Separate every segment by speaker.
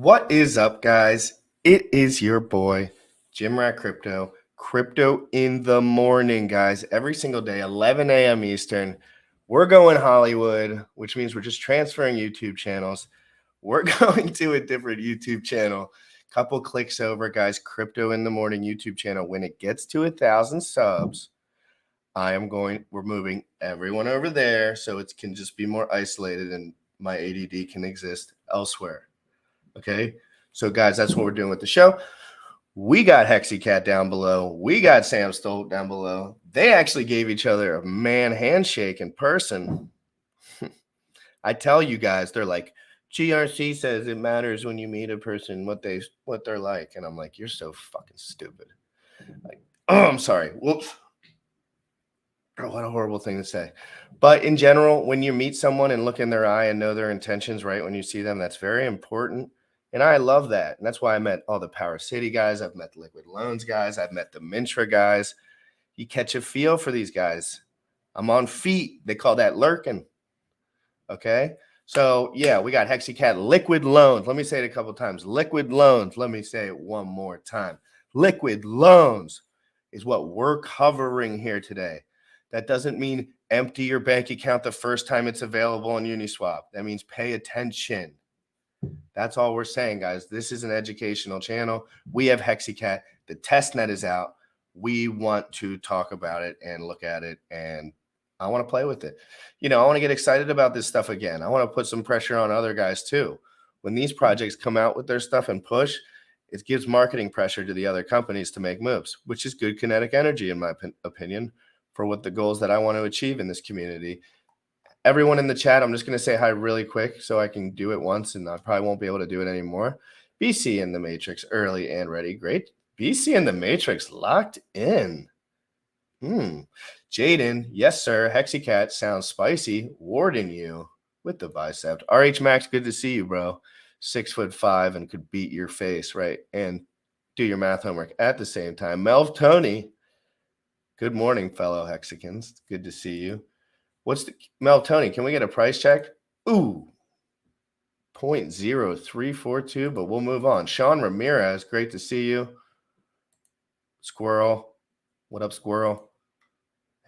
Speaker 1: What is up, guys? It is your boy, Jim Rat Crypto. Crypto in the morning, guys. Every single day, 11 a.m. Eastern. We're going Hollywood, which means we're just transferring YouTube channels. We're going to a different YouTube channel. Couple clicks over, guys. Crypto in the morning YouTube channel. When it gets to 1,000 subs, we're moving everyone over there so it can just be more isolated and my ADD can exist elsewhere. Okay, so guys, that's what we're doing with the show. We got HEXiCAT down below. We got Sam Stolt down below. They actually gave each other a man handshake in person. I tell you guys, they're like, GRC says it matters when you meet a person what they're like, and I'm like, you're so fucking stupid. Like, oh, I'm sorry. Whoops. Oh, what a horrible thing to say. But in general, when you meet someone and look in their eye and know their intentions right when you see them, that's very important. And I love that. And that's why I met all the Power City guys. I've met the Liquid Loans guys. I've met the Mintra guys. You catch a feel for these guys. I'm on feet. They call that lurking. Okay. So yeah, we got HEXiCAT Liquid Loans. Let me say it a couple of times. Liquid Loans. Let me say it one more time. Liquid Loans is what we're covering here today. That doesn't mean empty your bank account the first time it's available on Uniswap. That means pay attention. That's all we're saying, guys. This is an educational channel. We have HEXiCAT. The testnet is out. We want to talk about it and look at it, and I want to play with it. You know, I want to get excited about this stuff again. I want to put some pressure on other guys too. When these projects come out with their stuff and push, it gives marketing pressure to the other companies to make moves, which is good kinetic energy, in my opinion, for what the goals that I want to achieve in this community. Everyone in the chat, I'm just going to say hi really quick so I can do it once, and I probably won't be able to do it anymore. BC in the Matrix, early and ready. Great. BC in the Matrix, locked in. Jaden, yes, sir. HEXiCAT sounds spicy. Warden you with the bicep. RH Max, good to see you, bro. 6'5" and could beat your face, right? And do your math homework at the same time. Melv Tony, good morning, fellow Hexicans. Good to see you. What's the Mel Tony? Can we get a price check? Ooh, 0.0342, but we'll move on. Sean Ramirez, great to see you. Squirrel, what up, Squirrel?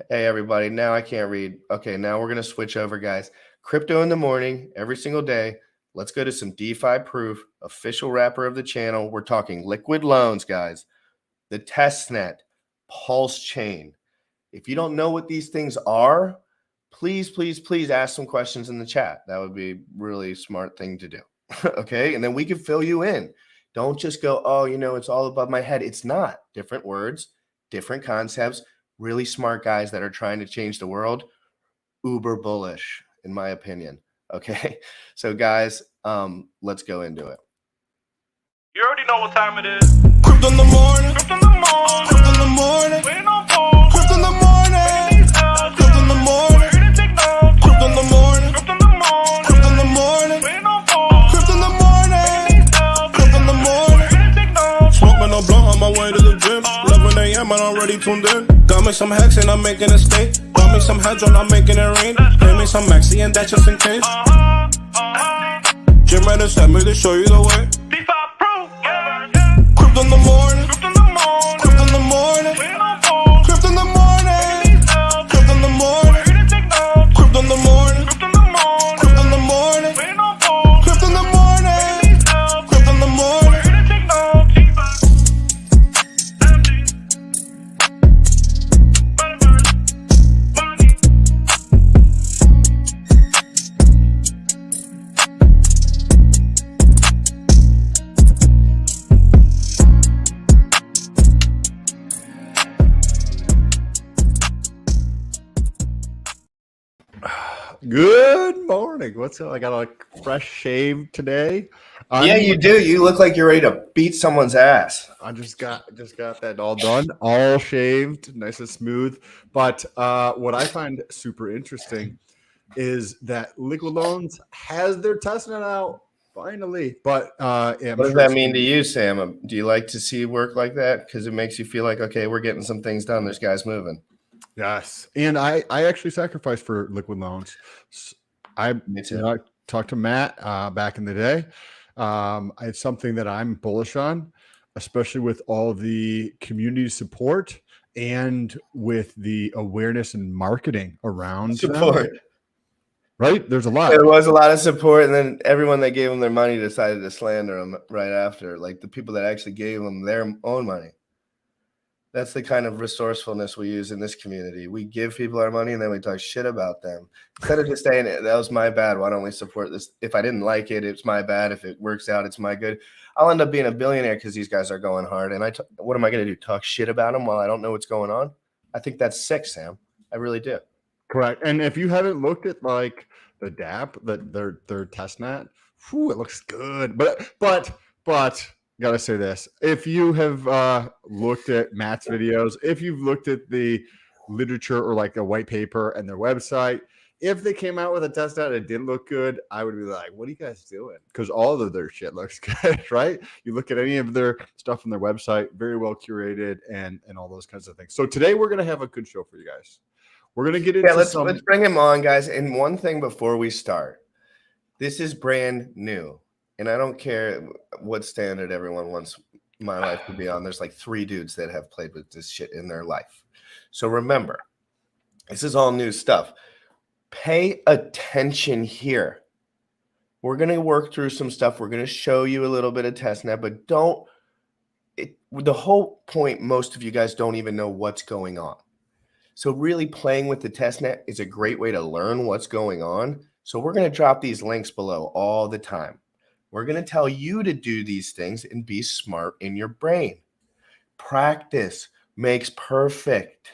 Speaker 1: Hey, everybody. Now I can't read. Okay, now we're going to switch over, guys. Crypto in the morning, every single day. Let's go to some DeFi proof, official wrapper of the channel. We're talking liquid loans, guys. The testnet, Pulse Chain. If you don't know what these things are, please, please, please ask some questions in the chat. That would be a really smart thing to do. Okay. And then we can fill you in. Don't just go, oh, you know, it's all above my head. It's not. Different words, different concepts, really smart guys that are trying to change the world. Uber bullish, in my opinion. Okay. So guys, let's go into it.
Speaker 2: You already know what time it is. Crypto in the morning. Crypto in the morning. Crypto in the morning. Waiting on phone. Crypto in the morning. Crypto in the morning. Crypto in the morning. Crypto in the morning. Crypto in the morning. Waiting on phone. Crypto in the morning. Crypto in the morning. Smoking a blunt on my way to the gym. 11 a.m. and I'm already tuned in. Got me some hex and I'm making a stake. Got me some hedge and I'm making it rain. Pay me some maxi and that's just in case. Jim Reddit sent me to show you the way. Crypto in the morning. Crypto in the morning. Crypto in the morning. Crypto in the morning. Crypto in the morning. Crypto in the morning. Crypto in the morning. Crypto in the morning. Crypto in the morning. Crypto in the morning.
Speaker 3: Good morning. What's up? I got a fresh shave today.
Speaker 1: Yeah, you do. You look like you're ready to beat someone's ass.
Speaker 3: I just got that all done, all shaved, nice and smooth. But what I find super interesting is that Liquid Loans has their testnet out finally. But yeah,
Speaker 1: what does that mean to you, Sam? Do you like to see work like that? Because it makes you feel like, okay, we're getting some things done. There's guys moving.
Speaker 3: Yes, and I actually sacrificed for Liquid Loans. I talked to Matt back in the day, It's something that I'm bullish on, especially with all the community support and with the awareness and marketing around them.
Speaker 1: Support.
Speaker 3: Right? There's a lot.
Speaker 1: There was a lot of support, and then everyone that gave them their money decided to slander them right after, like the people that actually gave them their own money. That's the kind of resourcefulness we use in this community. We give people our money, and then we talk shit about them. Instead of just saying, that was my bad, why don't we support this? If I didn't like it, it's my bad. If it works out, it's my good. I'll end up being a billionaire because these guys are going hard. And what am I going to do, talk shit about them while I don't know what's going on? I think that's sick, Sam. I really do.
Speaker 3: Correct. And if you haven't looked at like the dApp, their testnet, whew, it looks good. But gotta say this: if you have looked at Matt's videos, if you've looked at the literature or like a white paper and their website, if they came out with a testnet and it didn't look good, I would be like, "What are you guys doing?" Because all of their shit looks good, right? You look at any of their stuff on their website, very well curated, and all those kinds of things. So today we're gonna have a good show for you guys. We're going to get into
Speaker 1: let's bring him on, guys. And one thing before we start, this is brand new. And I don't care what standard everyone wants my life to be on. There's like 3 dudes that have played with this shit in their life. So remember, this is all new stuff. Pay attention here. We're going to work through some stuff. We're going to show you a little bit of testnet, but the whole point, most of you guys don't even know what's going on. So really playing with the testnet is a great way to learn what's going on. So we're going to drop these links below all the time. We're going to tell you to do these things and be smart in your brain. Practice makes perfect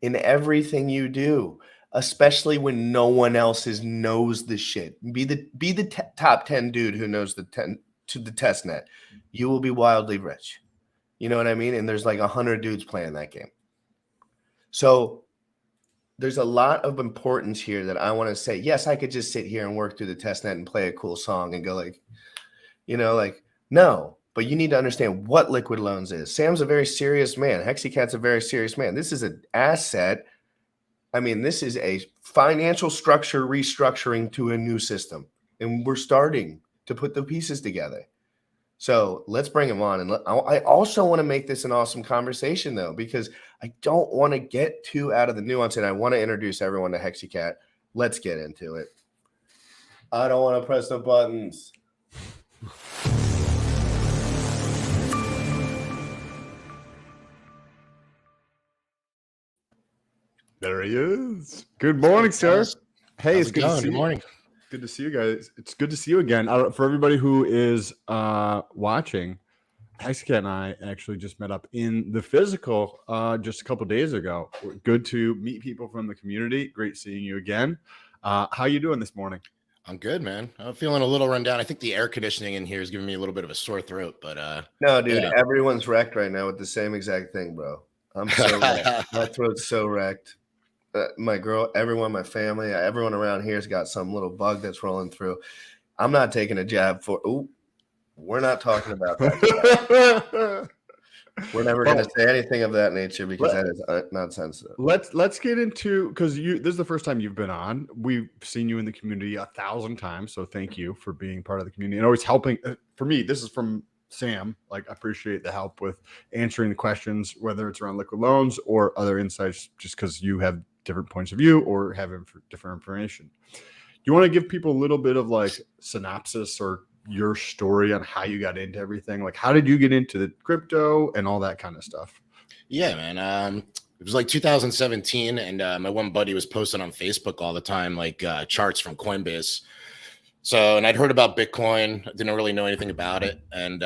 Speaker 1: in everything you do, especially when no one else knows the shit. Be the top 10 dude who knows the testnet. You will be wildly rich. You know what I mean? And there's like 100 dudes playing that game. So there's a lot of importance here that I want to say. Yes, I could just sit here and work through the testnet and play a cool song and go like, no. But you need to understand what liquid loans is. Sam's a very serious man. HEXiCAT's a very serious man. This is an asset. I mean, this is a financial structure restructuring to a new system. And we're starting to put the pieces together. So let's bring him on. And I also want to make this an awesome conversation, though, because I don't want to get too out of the nuance, and I want to introduce everyone to HEXiCAT. Let's get into it. I don't want to press the buttons.
Speaker 3: There he is. Good morning, sir. Hey, it's good to see you. Good morning. Good to see you guys. It's good to see you again. For everybody who is watching, HEXiCAT and I actually just met up in the physical just a couple days ago. Good to meet people from the community. Great seeing you again. How you doing this morning?
Speaker 4: I'm good, man. I'm feeling a little run down. I think the air conditioning in here is giving me a little bit of a sore throat, but
Speaker 1: no, dude, everyone's wrecked right now with the same exact thing, bro. I'm so wrecked. My throat's so wrecked. My girl, everyone, my family, everyone around here has got some little bug that's rolling through. I'm not taking a jab for. Ooh, we're not talking about that. We're never going to say anything of that nature because that is not sensitive.
Speaker 3: Let's get into, because this is the first time you've been on. We've seen you in the community 1,000 times, so thank you for being part of the community and always helping. For me, this is from Sam. Like, I appreciate the help with answering the questions, whether it's around liquid loans or other insights, just because you have different points of view or have different information. You want to give people a little bit of like synopsis or your story on how you got into everything? Like, how did you get into the crypto and all that kind of stuff?
Speaker 4: Yeah, man. It was like 2017, and my one buddy was posting on Facebook all the time, like charts from Coinbase. So, and I'd heard about Bitcoin. I didn't really know anything about it. And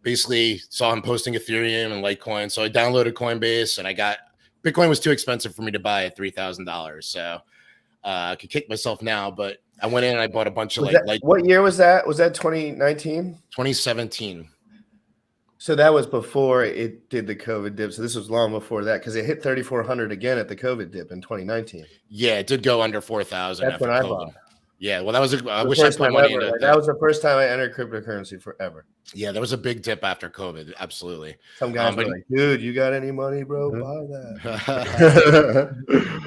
Speaker 4: basically saw him posting Ethereum and Litecoin. So I downloaded Coinbase, and Bitcoin was too expensive for me to buy at $3,000. So I could kick myself now, but I went in and I bought a bunch of
Speaker 1: what year was that? Was that 2019?
Speaker 4: 2017.
Speaker 1: So that was before it did the COVID dip. So this was long before that because it hit 3,400 again at the COVID dip in 2019.
Speaker 4: Yeah, it did go under 4,000.
Speaker 1: That's when I bought.
Speaker 4: Yeah, well, that was I
Speaker 1: The
Speaker 4: wish I
Speaker 1: first
Speaker 4: put
Speaker 1: time
Speaker 4: money
Speaker 1: ever.
Speaker 4: into
Speaker 1: Like,
Speaker 4: that.
Speaker 1: that was the first time I entered cryptocurrency forever.
Speaker 4: Yeah, there was a big dip after COVID. Absolutely.
Speaker 1: Some guys were
Speaker 4: But
Speaker 1: like, "Dude, you got any money, bro?
Speaker 3: Mhm.
Speaker 1: Buy that."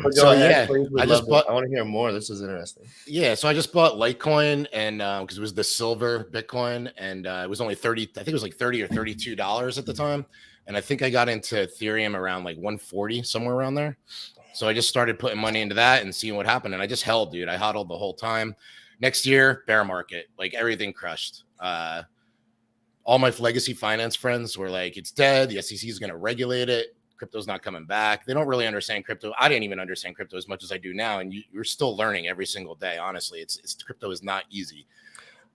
Speaker 1: But
Speaker 4: so
Speaker 1: go ahead,
Speaker 4: yeah,
Speaker 1: please.
Speaker 4: I
Speaker 1: We'd
Speaker 4: just
Speaker 1: love
Speaker 4: bought.
Speaker 1: to. I want to hear more. This is interesting.
Speaker 4: Yeah, so I just bought Litecoin, and because it was the silver Bitcoin, and it was only 30. I think it was like $30 or $32 at the time, and I think I got into Ethereum around like 140, somewhere around there. So I just started putting money into that and seeing what happened, and I just held, dude. I hodled the whole time. Next year, bear market, like everything crushed. All my legacy finance friends were like, "It's dead. The SEC is going to regulate it. Crypto's not coming back." They don't really understand crypto. I didn't even understand crypto as much as I do now, and you're still learning every single day. Honestly, it's crypto is not easy.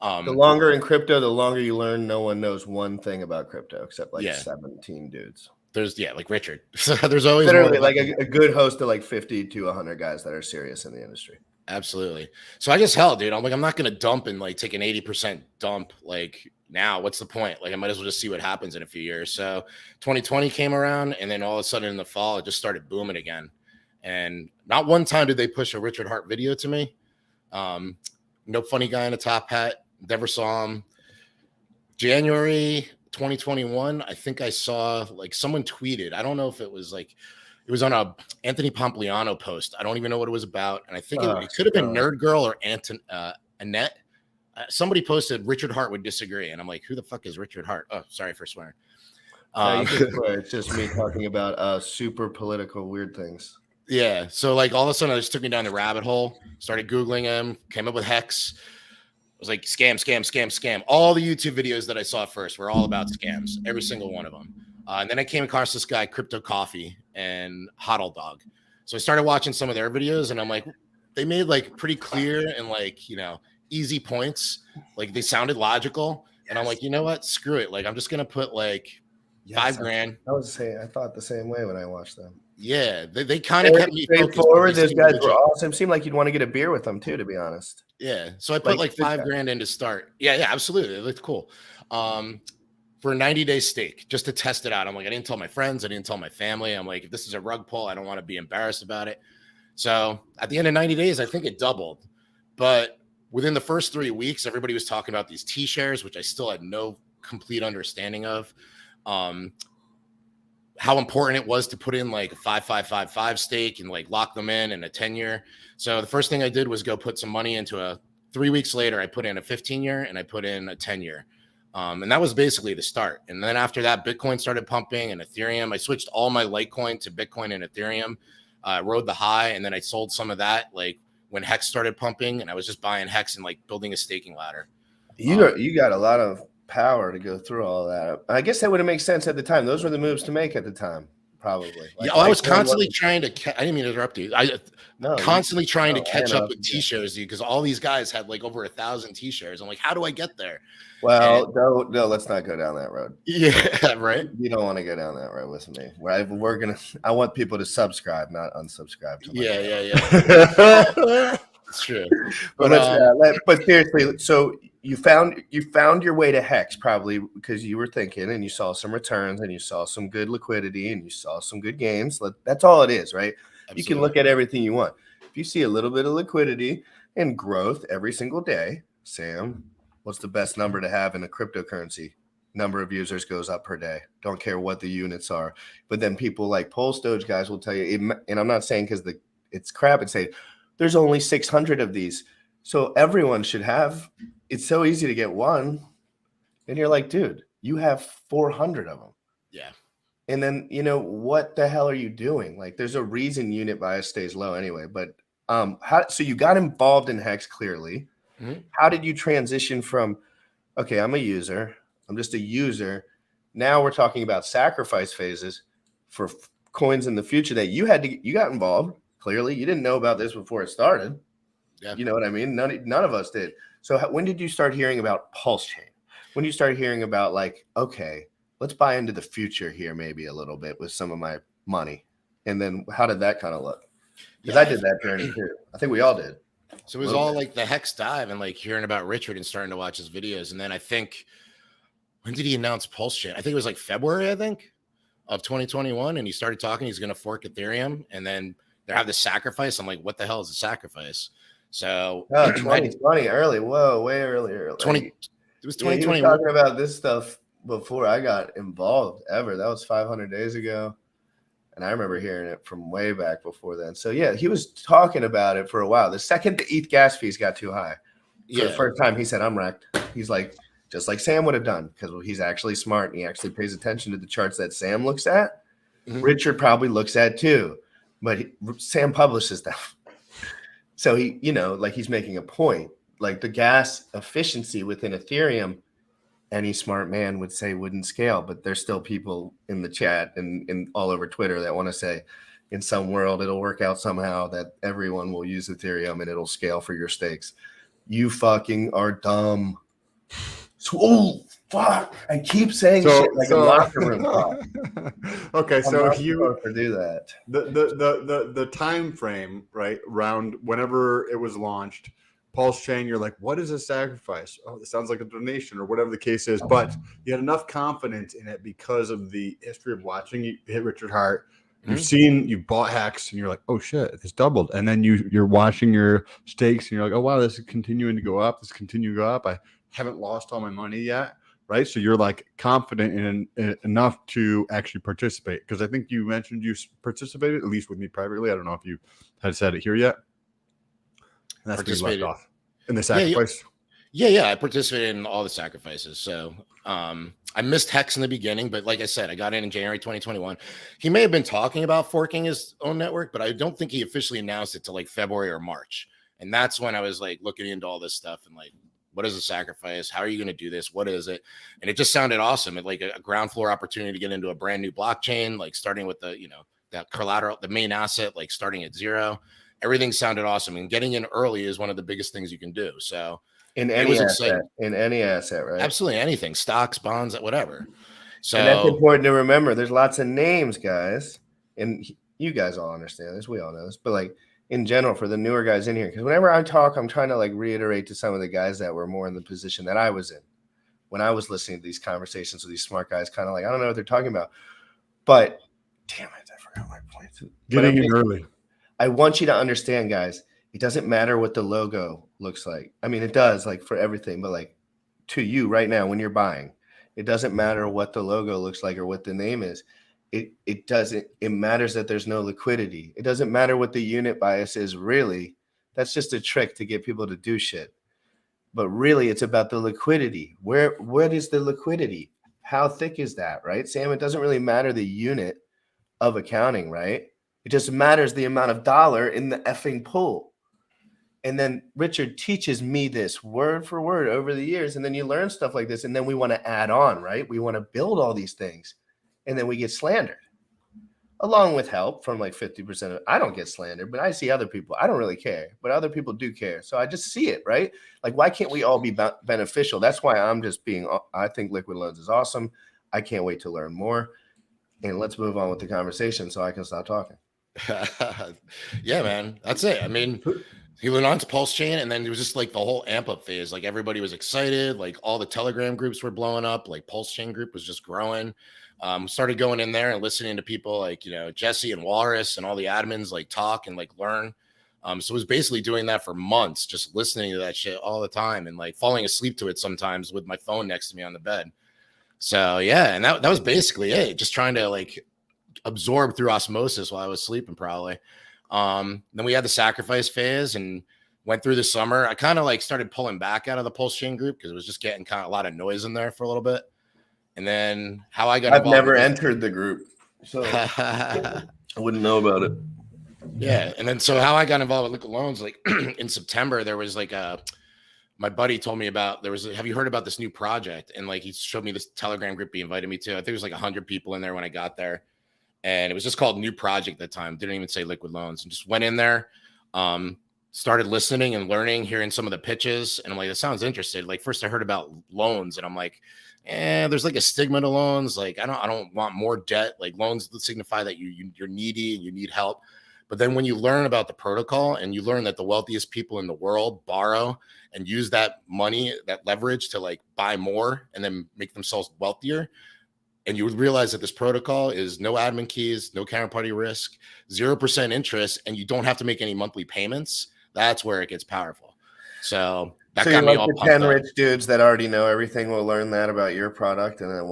Speaker 1: The longer in crypto, the longer you learn. No one knows one thing about crypto except like
Speaker 4: Yeah.
Speaker 1: 17 dudes.
Speaker 4: There's like Richard. So there's always
Speaker 1: Literally
Speaker 4: more
Speaker 1: like a good host of like 50 to 100 guys that are serious in the industry.
Speaker 4: Absolutely. So I just held, dude. I'm like, I'm not gonna dump and like take an 80% dump like now. What's the point? Like, I might as well just see what happens in a few years. So 2020 came around, and then all of a sudden in the fall, it just started booming again. And not one time did they push a Richard Hart video to me. No funny guy in a top hat. Never saw him. January 2021, I think I saw like someone tweeted. I don't know if it was like it was on a Anthony Pompliano post. I don't even know what it was about, and I think it could have been Nerd Girl or Annette. Somebody posted Richard Hart would disagree, and I'm like, who the fuck is Richard Hart? Oh, sorry for swearing.
Speaker 1: No, you can swear. It's just me talking about super political weird things.
Speaker 4: Yeah, so like all of a sudden, it just took me down the rabbit hole. Started googling him, came up with Hex. I was like, scam, scam, scam, scam. All the YouTube videos that I saw first were all about scams, every single one of them. And then I came across this guy, Crypto Coffee and Hodl Dog. So I started watching some of their videos, and I'm like, they made like pretty clear and like, easy points. Like they sounded logical. And I'm like, you know what? Screw it. Like, I'm just going to put like $5,000.
Speaker 1: I was saying, I thought the same way when I watched them.
Speaker 4: Yeah. They kind of kept me
Speaker 1: straightforward. Those guys were awesome. Seemed like you'd want to get a beer with them too, to be honest.
Speaker 4: Yeah. So I put like $5,000 in to start. Yeah, absolutely. It looked cool. For a 90-day stake just to test it out. I'm like, I didn't tell my friends. I didn't tell my family. I'm like, if this is a rug pull, I don't want to be embarrassed about it. So at the end of 90 days, I think it doubled. But within the first 3 weeks, everybody was talking about these T-shares, which I still had no complete understanding of. How important it was to put in like a 5,555 stake and like lock them in a 10-year. So the first thing I did was go put some money into 3 weeks later, I put in a 15-year and I put in a 10-year. And that was basically the start. And then after that, Bitcoin started pumping and Ethereum. I switched all my Litecoin to Bitcoin and Ethereum, rode the high. And then I sold some of that like when Hex started pumping, and I was just buying Hex and like building a staking ladder.
Speaker 1: You got a lot of power to go through all that. I guess that would have made sense at the time. Those were the moves to make at the time, probably.
Speaker 4: Like, I was constantly trying to. I didn't mean to interrupt you. Constantly trying to catch up with T-shares because all these guys had like over 1,000 T-shares. I'm like, how do I get there?
Speaker 1: Well, no, let's not go down that road.
Speaker 4: Yeah, right.
Speaker 1: You don't want to go down that road with me. I want people to subscribe, not unsubscribe.
Speaker 4: Yeah. It's true.
Speaker 1: But seriously, so you found your way to Hex probably because you were thinking and you saw some returns and you saw some good liquidity and you saw some good gains. That's all it is, right? Absolutely. You can look at everything you want. If you see a little bit of liquidity and growth every single day, Sam, what's the best number to have in a cryptocurrency? Number of users goes up per day. Don't care what the units are. But then people like Pulse Doge guys will tell you, and I'm not saying because it's crap and say there's only 600 of these. So everyone should have. It's so easy to get one. And you're like, dude, you have 400 of them.
Speaker 4: Yeah.
Speaker 1: And then, what the hell are you doing? Like, there's a reason unit bias stays low anyway. But so you got involved in Hex clearly. Mm-hmm. How did you transition from, okay, I'm a user. I'm just a user. Now we're talking about sacrifice phases for coins in the future that you got involved. Clearly, you didn't know about this before it started. Yeah. You know what I mean? None of us did. So when did you start hearing about Pulse Chain? When you start hearing about like, okay, let's buy into the future here maybe a little bit with some of my money. And then how did that kind of look? Because I did that journey too. I think we all did.
Speaker 4: So it was all like the Hex dive and like hearing about Richard and starting to watch his videos. And then I think, when did he announce Pulse Chain? I think it was like February, of 2021. And he started talking, he's going to fork Ethereum. And then they have the sacrifice. I'm like, what the hell is a sacrifice? So
Speaker 1: Oh,
Speaker 4: I
Speaker 1: 2020 early. Whoa, way earlier.
Speaker 4: 20
Speaker 1: Like,
Speaker 4: it was
Speaker 1: yeah, you were
Speaker 4: 2020.
Speaker 1: talking about this stuff before I got involved ever. That was 500 days ago. And I remember hearing it from way back before then. So yeah, he was talking about it for a while. The second the ETH gas fees got too high, for the first time, he said, I'm wrecked. He's like, just like Sam would have done, because he's actually smart and he actually pays attention to the charts that Sam looks at.
Speaker 4: Mhm.
Speaker 1: Richard probably looks at too, but Sam publishes them. So he, like he's making a point. Like the gas efficiency within Ethereum, any smart man would say wouldn't scale, but there's still people in the chat and all over Twitter that want to say in some world it'll work out somehow that everyone will use Ethereum and it'll scale for your stakes. You fucking are dumb. So, oh fuck! I keep saying shit like a locker room talk.
Speaker 3: Okay, so if you
Speaker 1: do that,
Speaker 3: the time frame, right, around whenever it was launched, Pulse Chain, you're like, what is a sacrifice? Oh, this sounds like a donation or whatever the case is. But you had enough confidence in it because of the history of watching you hit Richard Hart. You've bought Hex and you're like, oh shit, it's doubled. And then you're watching your stakes and you're like, oh wow, this is continuing to go up. This is continuing to go up. I haven't lost all my money yet. Right. So you're like confident in enough to actually participate. Because I think you mentioned you participated, at least with me privately. I don't know if you had said it here yet. And that's been left off in the sacrifice.
Speaker 4: Yeah. I participated in all the sacrifices. So I missed Hex in the beginning, but like I said, I got in January 2021. He may have been talking about forking his own network, but I don't think he officially announced it till like February or March. And that's when I was like looking into all this stuff and like, what is a sacrifice? How are you going to do this? What is it? And it just sounded awesome. It like a ground floor opportunity to get into a brand new blockchain, like starting with the, that collateral, the main asset, like starting at zero. Everything sounded awesome. And getting in early is one of the biggest things you can do. So
Speaker 1: in any asset, right?
Speaker 4: Absolutely anything, stocks, bonds, whatever. So
Speaker 1: and that's important to remember. There's lots of names, guys. And you guys all understand this. We all know this. But like, in general, for the newer guys in here, because whenever I talk, I'm trying to like reiterate to some of the guys that were more in the position that I was in when I was listening to these conversations with these smart guys, kind of like, I don't know what they're talking about. But damn it, I forgot my point.
Speaker 3: Getting in early.
Speaker 1: I want you to understand, guys, it doesn't matter what the logo looks like. I mean, it does, like for everything, but like to you right now when you're buying, it doesn't matter what the logo looks like or what the name is. It doesn't. It matters that there's no liquidity. It doesn't matter what the unit bias is, really. That's just a trick to get people to do shit. But really, it's about the liquidity. What is the liquidity? How thick is that, right, Sam? It doesn't really matter the unit of accounting, right? It just matters the amount of dollar in the effing pool. And then Richard teaches me this word for word over the years. And then you learn stuff like this. And then we want to add on, right? We want to build all these things. And then we get slandered along with help from like 50% of I don't get slandered, but I see other people. I don't really care, but other people do care. So I just see it, right? Like, why can't we all be beneficial? That's why I'm just I think Liquid Loans is awesome. I can't wait to learn more. And let's move on with the conversation so I can stop talking.
Speaker 4: Yeah, man. That's it. I mean, he went on to Pulse Chain, and then it was just like the whole amp up phase. Like everybody was excited. Like all the Telegram groups were blowing up. Like Pulse Chain group was just growing. Started going in there and listening to people like, Jesse and Walrus and all the admins like talk and like learn. So it was basically doing that for months, just listening to that shit all the time and like falling asleep to it sometimes with my phone next to me on the bed. So yeah, and that was basically it. Just trying to like absorb through osmosis while I was sleeping probably. Then we had the sacrifice phase and went through the summer. I kind of like started pulling back out of the Pulse Chain group because it was just getting kind of a lot of noise in there for a little bit. And then how I got
Speaker 1: I've never entered the group, so
Speaker 4: I
Speaker 1: wouldn't know about it.
Speaker 4: Yeah. And then so how I got involved with Liquid Loans, like in September, there was like my buddy told me about, have you heard about this new project? And like, he showed me this Telegram group he invited me to. I think there was like 100 people in there when I got there. And it was just called New Project at the time. Didn't even say Liquid Loans, and just went in there, started listening and learning, hearing some of the pitches. And I'm like, that sounds interesting. Like first I heard about loans and I'm like, there's like a stigma to loans. Like, I don't want more debt. Like loans signify that you're needy and you need help. But then when you learn about the protocol and you learn that the wealthiest people in the world borrow and use that money, that leverage to like buy more and then make themselves wealthier. And you would realize that this protocol is no admin keys, no counterparty risk, 0% interest, and you don't have to make any monthly payments. That's where it gets powerful. So that
Speaker 1: So
Speaker 4: got
Speaker 1: you're
Speaker 4: me
Speaker 1: like
Speaker 4: all
Speaker 1: the
Speaker 4: pumped
Speaker 1: 10
Speaker 4: up.
Speaker 1: rich dudes that already know everything will learn that about your product, and then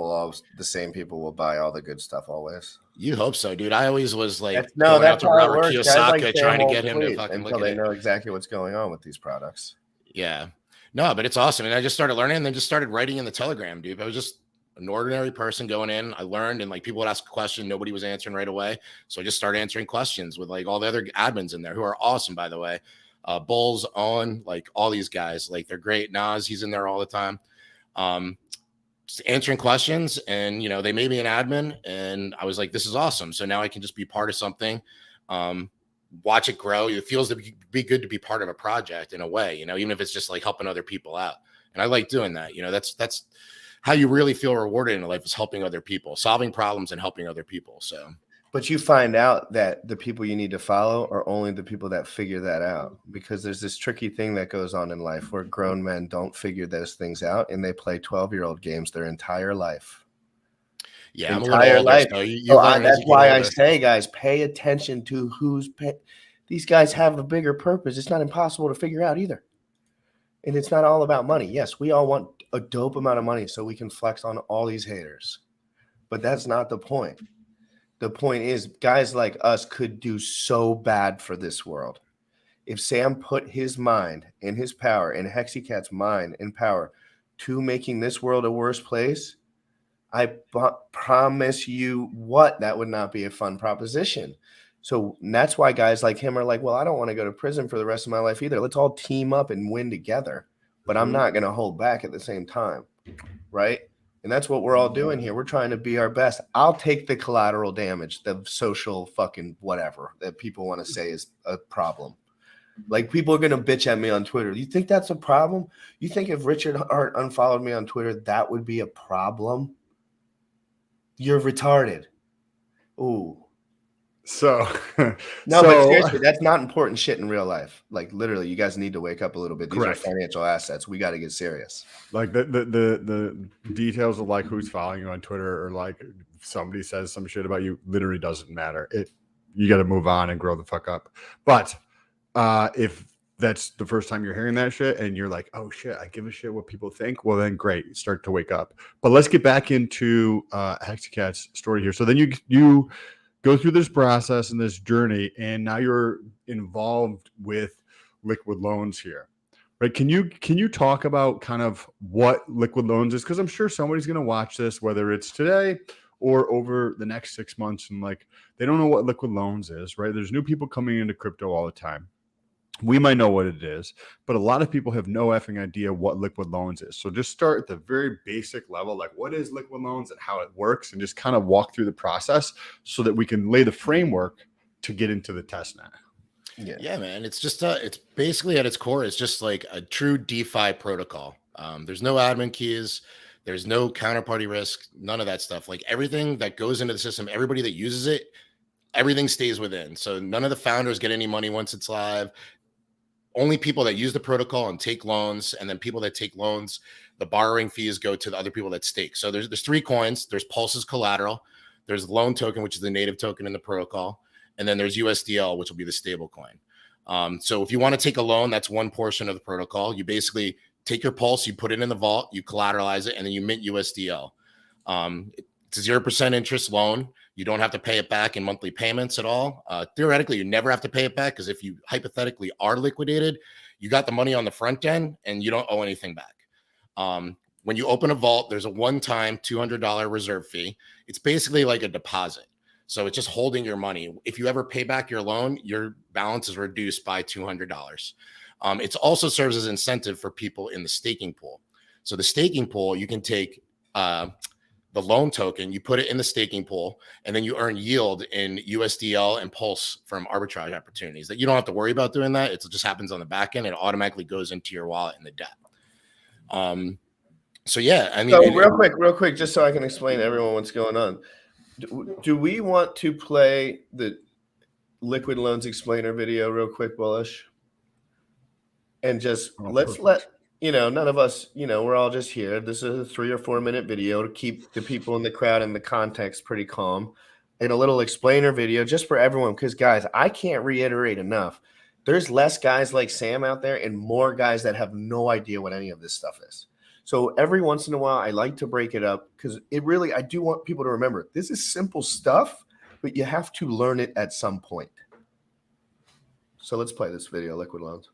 Speaker 1: the same people will buy all the good stuff always.
Speaker 4: You hope so, dude. I always was like
Speaker 1: That's
Speaker 4: going out
Speaker 1: that's
Speaker 4: to
Speaker 1: how it
Speaker 4: Robert
Speaker 1: works. Guys like
Speaker 4: Kiyosaki
Speaker 1: Sam
Speaker 4: trying to
Speaker 1: won't
Speaker 4: get him to
Speaker 1: sleep
Speaker 4: fucking
Speaker 1: until
Speaker 4: look at
Speaker 1: they
Speaker 4: it.
Speaker 1: know exactly what's going on with these products.
Speaker 4: Yeah. No, but it's awesome. And I just started learning and then just started writing in the Telegram, dude. I was just an ordinary person going in. I learned, and like people would ask a question, nobody was answering right away. So I just started answering questions with like all the other admins in there who are awesome, by the way. Bulls, Owen, like all these guys, like they're great. Nas, he's in there all the time. Just answering questions, and you know, they made me an admin, and I was like, this is awesome. So now I can just be part of something. Watch it grow. It feels to be good to be part of a project in a way, you know, even if it's just like helping other people out. And I like doing that. You know, that's how you really feel rewarded in life, is helping other people, solving problems and helping other people. So,
Speaker 1: But you find out that the people you need to follow are only the people that figure that out, because there's this tricky thing that goes on in life where grown men don't figure those things out, and they play 12-year-old games their entire life.
Speaker 4: yeah, I'm a
Speaker 1: Entire
Speaker 4: little older,
Speaker 1: life.
Speaker 4: so you
Speaker 1: So
Speaker 4: learn as
Speaker 1: that's
Speaker 4: you get
Speaker 1: why I
Speaker 4: older.
Speaker 1: say, guys, pay attention to these guys have a bigger purpose. It's not impossible to figure out either. And it's not all about money. Yes, we all want a dope amount of money so we can flex on all these haters. But that's not the point. The point is, guys like us could do so bad for this world. If Sam put his mind and his power, and HEXiCAT's mind and power, to making this world a worse place, I promise you that would not be a fun proposition. So that's why guys like him are like, well, I don't want to go to prison for the rest of my life either. Let's all team up and win together. But I'm not going to hold back at the same time. Right? And that's what we're all doing here. We're trying to be our best. I'll take the collateral damage, the social fucking whatever that people want to say is a problem. Like, people are going to bitch at me on Twitter. You think that's a problem? You think if Richard Hart unfollowed me on Twitter, that would be a problem? You're retarded. Ooh.
Speaker 3: So,
Speaker 1: No, but seriously, that's not important shit in real life. Like, literally, you guys need to wake up a little bit. These
Speaker 3: Correct.
Speaker 1: are financial assets. We got to get serious.
Speaker 3: Like the details of like who's following you on Twitter, or like if somebody says some shit about you, literally doesn't matter. You got to move on and grow the fuck up. But if that's the first time you're hearing that shit and you're like, oh shit, I give a shit what people think, well then great, start to wake up. But let's get back into HEXiCAT's story here. So then you go through this process and this journey, and now you're involved with Liquid Loans here, right? Can you talk about kind of what Liquid Loans is? Because I'm sure somebody's going to watch this, whether it's today or over the next 6 months, and like they don't know what Liquid Loans is, right? There's new people coming into crypto all the time. We might know what it is, but a lot of people have no effing idea what Liquid Loans is. So just start at the very basic level, like what is Liquid Loans and how it works, and just kind of walk through the process so that we can lay the framework to get into the testnet.
Speaker 4: Yeah, man. It's just it's basically at its core, it's just like a true DeFi protocol. There's no admin keys, there's no counterparty risk, none of that stuff. Like everything that goes into the system, everybody that uses it, everything stays within. So none of the founders get any money once it's live. Only people that use the protocol and take loans, and then people that take loans, the borrowing fees go to the other people that stake. So there's 3 coins. There's Pulse's collateral, there's loan token, which is the native token in the protocol, and then there's USDL, which will be the stable coin. So if you want to take a loan, that's one portion of the protocol. You basically take your Pulse, you put it in the vault, you collateralize it, and then you mint USDL. It's a 0% interest loan. You don't have to pay it back in monthly payments at all. Theoretically, you never have to pay it back, because if you hypothetically are liquidated, you got the money on the front end and you don't owe anything back. When you open a vault, there's a one-time $200 reserve fee. It's basically like a deposit. So it's just holding your money. If you ever pay back your loan, your balance is reduced by $200. It also serves as incentive for people in the staking pool. So the staking pool, you can take the loan token, you put it in the staking pool, and then you earn yield in USDL and Pulse from arbitrage opportunities that you don't have to worry about doing that. It just happens on the back end. It automatically goes into your wallet in the dApp. So yeah, I mean,
Speaker 1: So real quick, just so I can explain to everyone what's going on. Do we want to play the Liquid Loans explainer video real quick, Bullish? And just let none of us, we're all just here. This is a 3 or 4 minute video to keep the people in the crowd and the context pretty calm, and a little explainer video just for everyone. Because guys, I can't reiterate enough. There's less guys like Sam out there and more guys that have no idea what any of this stuff is. So every once in a while, I like to break it up because I do want people to remember this is simple stuff, but you have to learn it at some point. So let's play this video, Liquid Loans.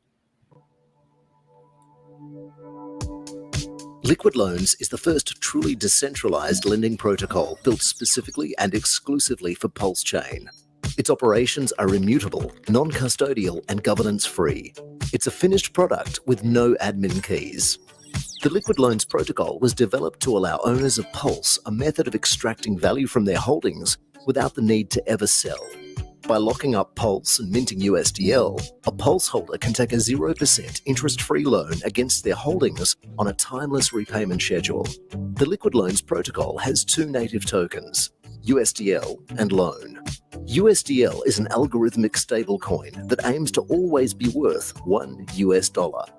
Speaker 5: Liquid Loans is the first truly decentralized lending protocol built specifically and exclusively for Pulse Chain. Its operations are immutable, non-custodial, and governance-free. It's a finished product with no admin keys. The Liquid Loans protocol was developed to allow owners of Pulse a method of extracting value from their holdings without the need to ever sell. By locking up Pulse and minting USDL, a Pulse holder can take a 0% interest-free loan against their holdings on a timeless repayment schedule. The Liquid Loans protocol has two native tokens, USDL and Loan. USDL is an algorithmic stablecoin that aims to always be worth $1.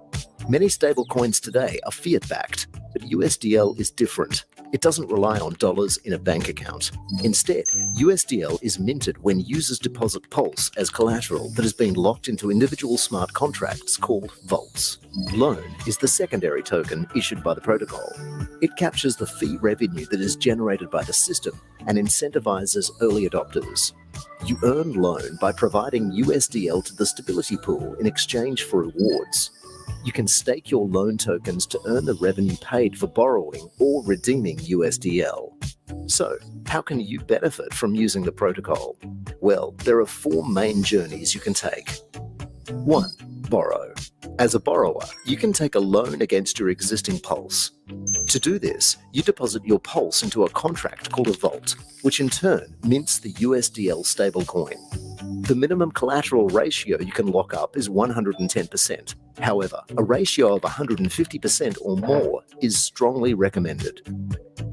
Speaker 5: Many stablecoins today are fiat-backed, but USDL is different. It doesn't rely on dollars in a bank account. Instead, USDL is minted when users deposit Pulse as collateral that has been locked into individual smart contracts called vaults. Loan is the secondary token issued by the protocol. It captures the fee revenue that is generated by the system and incentivizes early adopters. You earn Loan by providing USDL to the stability pool in exchange for rewards. You can stake your loan tokens to earn the revenue paid for borrowing or redeeming USDL. So, how can you benefit from using the protocol? Well, there are four main journeys you can take. 1. Borrow. As a borrower, you can take a loan against your existing Pulse. To do this, you deposit your Pulse into a contract called a vault, which in turn mints the USDL stablecoin. The minimum collateral ratio you can lock up is 110%. However, a ratio of 150% or more is strongly recommended.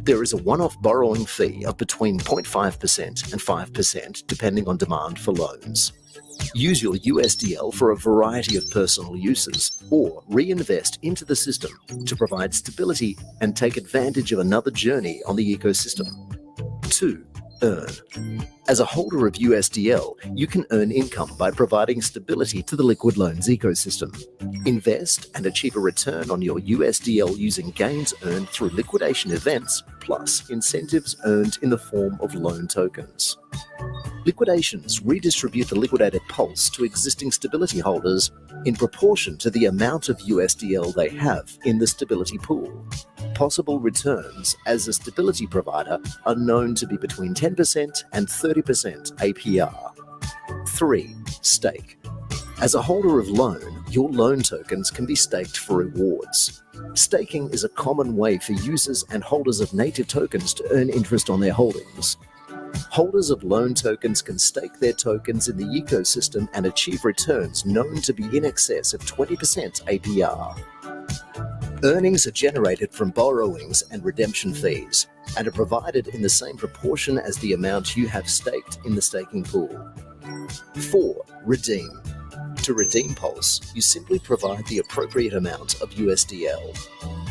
Speaker 5: There is a one-off borrowing fee of between 0.5% and 5% depending on demand for loans. Use your USDL for a variety of personal uses or reinvest into the system to provide stability and take advantage of another journey on the ecosystem. 2. Earn. As a holder of USDL, you can earn income by providing stability to the Liquid Loans ecosystem. Invest and achieve a return on your USDL using gains earned through liquidation events plus incentives earned in the form of loan tokens. Liquidations redistribute the liquidated Pulse to existing stability holders in proportion to the amount of USDL they have in the stability pool. Possible returns as a stability provider are known to be between 10% and 30% APR. 3. Stake. As a holder of Loan, your loan tokens can be staked for rewards. Staking is a common way for users and holders of native tokens to earn interest on their holdings. Holders of loan tokens can stake their tokens in the ecosystem and achieve returns known to be in excess of 20% APR. Earnings are generated from borrowings and redemption fees and are provided in the same proportion as the amount you have staked in the staking pool. 4. Redeem. To redeem Pulse, you simply provide the appropriate amount of USDL.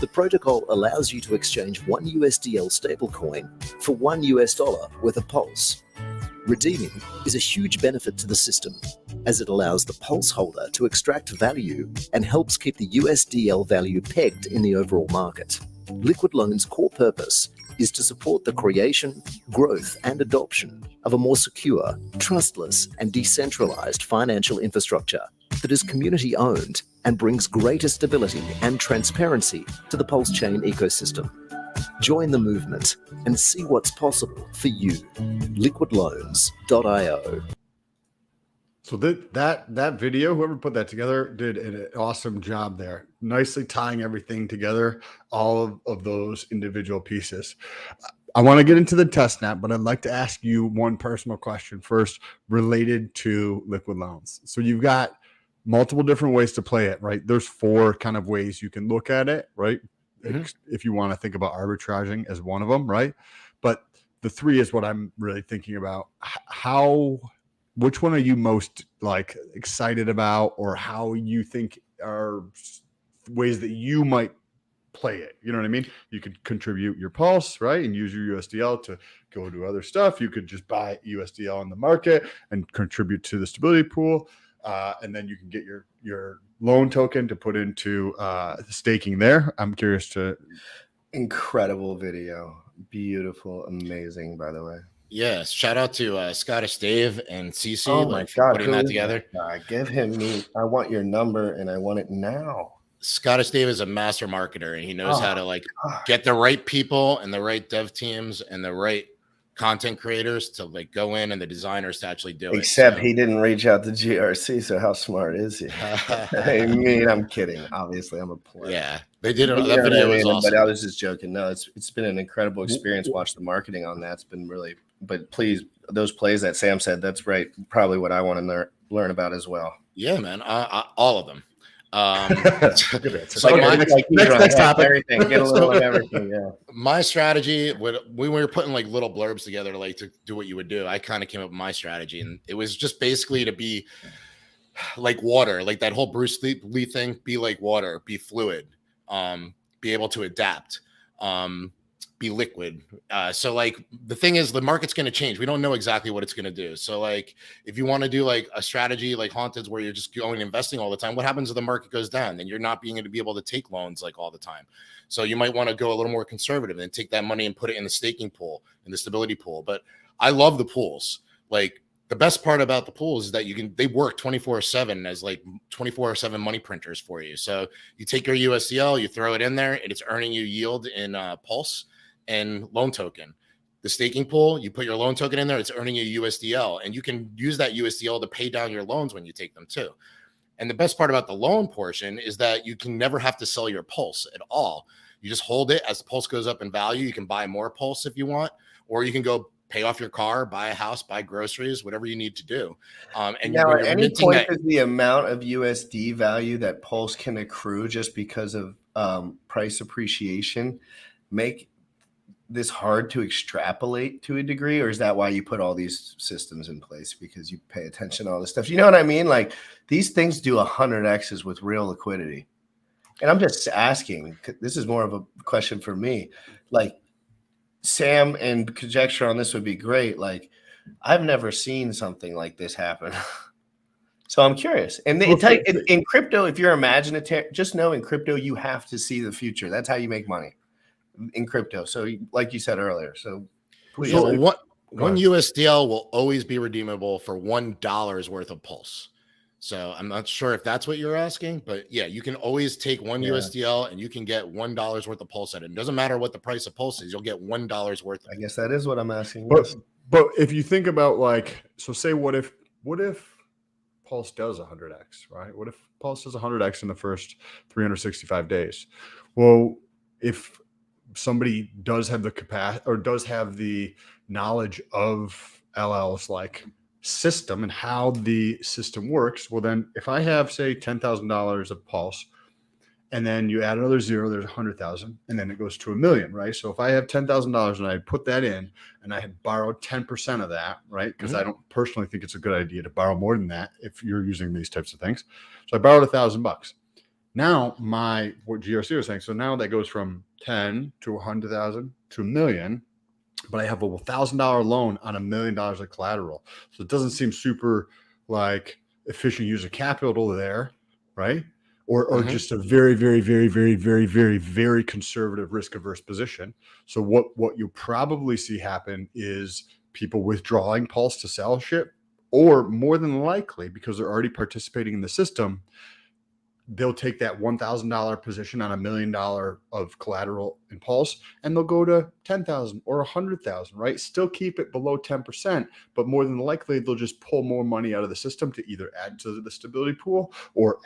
Speaker 5: The protocol allows you to exchange one USDL stablecoin for $1 worth of Pulse. Redeeming is a huge benefit to the system, as it allows the Pulse holder to extract value and helps keep the USDL value pegged in the overall market. Liquid Loans' core purpose is to support the creation, growth, and adoption of a more secure, trustless, and decentralized financial infrastructure that is community-owned and brings greater stability and transparency to the Pulse Chain ecosystem. Join the movement and see what's possible for you. liquidloans.io.
Speaker 3: So that video, whoever put that together did an awesome job there, nicely tying everything together, all of those individual pieces. I want to get into the testnet, but I'd like to ask you one personal question first related to Liquid Loans. So you've got multiple different ways to play it, right? There's 4 kind of ways you can look at it, right? Mm-hmm. If you want to think about arbitraging as one of them, right? But the 3 is what I'm really thinking about. Which one are you most excited about, or how you think are ways that you might play it? You know what I mean? You could contribute your Pulse, right? And use your USDL to go do other stuff. You could just buy USDL in the market and contribute to the stability pool. and then you can get your loan token to put into staking there. I'm curious to.
Speaker 1: Incredible video. Beautiful. Amazing, by the way.
Speaker 4: Yes. Shout out to Scottish Dave and CC
Speaker 1: Oh my
Speaker 4: like for
Speaker 1: God.
Speaker 4: putting
Speaker 1: Who
Speaker 4: that
Speaker 1: is
Speaker 4: together.
Speaker 1: that guy? Give him me. I want your number and I want it now.
Speaker 4: Scottish Dave is a master marketer, and he knows how to like
Speaker 1: God.
Speaker 4: get the right people and the right dev teams and the right content creators to like go in and the designers to actually do it.
Speaker 1: Except he didn't reach out to GRC, so how smart is he? I mean, I'm kidding. Obviously, I'm a player.
Speaker 4: Yeah, they did it.
Speaker 1: But
Speaker 4: That video was awesome.
Speaker 1: But I was just joking. No, it's been an incredible experience. Watch the marketing on that. It's been really. But please, those plays that Sam said, that's right. Probably what I want to learn about as well.
Speaker 4: Yeah, man. All of them.
Speaker 3: Next topic.
Speaker 1: Everything. Get a little of everything. Yeah.
Speaker 4: My strategy, when we were putting like little blurbs together, like to do what you would do, I kind of came up with my strategy, and it was just basically to be like water, like that whole Bruce Lee thing. Be like water, be fluid, be able to adapt, be liquid. So like the thing is, the market's going to change. We don't know exactly what it's going to do. So like if you want to do like a strategy like Haunted's where you're just going and investing all the time, what happens if the market goes down? Then you're not being able to be able to take loans like all the time. So you might want to go a little more conservative and take that money and put it in the staking pool, in the stability pool. But I love the pools. Like the best part about the pools is that they work 24/7 as like 24/7 money printers for you. So you take your USDL, you throw it in there, and it's earning you yield in Pulse and loan token. The staking pool, you put your loan token in there, it's earning you USDL, and you can use that USDL to pay down your loans when you take them too. And the best part about the loan portion is that you can never have to sell your Pulse at all. You just hold it. As the Pulse goes up in value, you can buy more Pulse if you want, or you can go pay off your car, buy a house, buy groceries, whatever you need to do. And
Speaker 1: now, at any point, does the amount of USD value that Pulse can accrue just because of price appreciation make this hard to extrapolate to a degree, or is that why you put all these systems in place, because you pay attention to all this stuff? You know what I mean? Like these things do 100x's with real liquidity. And I'm just asking, this is more of a question for me. Like Sam and conjecture on this would be great. Like I've never seen something like this happen. So I'm curious. And in crypto, if you're imaginative, just know in crypto, you have to see the future. That's how you make money in crypto. So like you said earlier, so please.
Speaker 4: So one USDL will always be redeemable for $1 worth of Pulse. So I'm not sure if that's what you're asking, but yeah, you can always take one USDL and you can get $1 worth of Pulse at it. It doesn't matter what the price of Pulse is, you'll get $1 worth.
Speaker 1: I guess that is what I'm asking.
Speaker 3: But if you think about like, so say what if Pulse does 100x, right? What if Pulse does 100x in the first 365 days? Well, if somebody does have the capacity or does have the knowledge of LL's like system and how the system works, well then if I have say $10,000 of Pulse and then you add another zero, there's 100,000 and then it goes to $1 million, right? So if I have $10,000 and I put that in and I had borrowed 10% of that, right? Because I don't personally think it's a good idea to borrow more than that if you're using these types of things. So I borrowed $1,000. Now what GRC was saying, so now that goes from 10 to 100,000 to $1 million, but I have a $1,000 loan on $1 million of collateral. So it doesn't seem super like efficient use of capital there, right? Or just a very, very, very, very, very, very, very conservative risk averse position. So what you'll probably see happen is people withdrawing Pulse to sell shit, or more than likely, because they're already participating in the system, they'll take that $1,000 position on $1 million of collateral in Pulse, and they'll go to 10,000 or 100,000, right? Still keep it below 10%, but more than likely they'll just pull more money out of the system to either add to the stability pool or,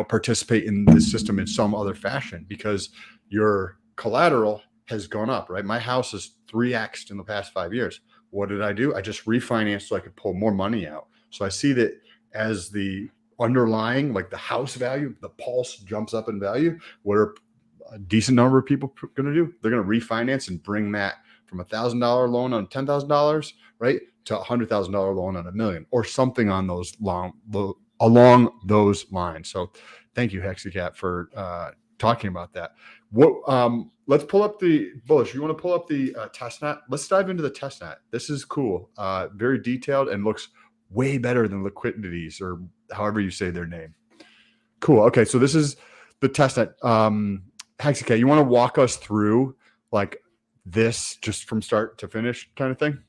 Speaker 3: participate in the system in some other fashion, because your collateral has gone up, right? My house is 3x'd in the past 5 years. What did I do? I just refinanced so I could pull more money out. So I see that as the underlying, like the house value, the Pulse jumps up in value. What are a decent number of people going to do? They're going to refinance and bring that from $1,000 loan on $10,000, right, to $100,000 loan on $1 million, or something on those along those lines. So, thank you, HEXiCAT, for talking about that. Let's pull up the Bullish. You want to pull up the Testnet? Let's dive into the Testnet. This is cool, very detailed, and looks way better than Liquidities, or however you say their name. Cool. Okay, so this is the testnet. HEXiCAT, you want to walk us through like this just from start to finish kind of thing?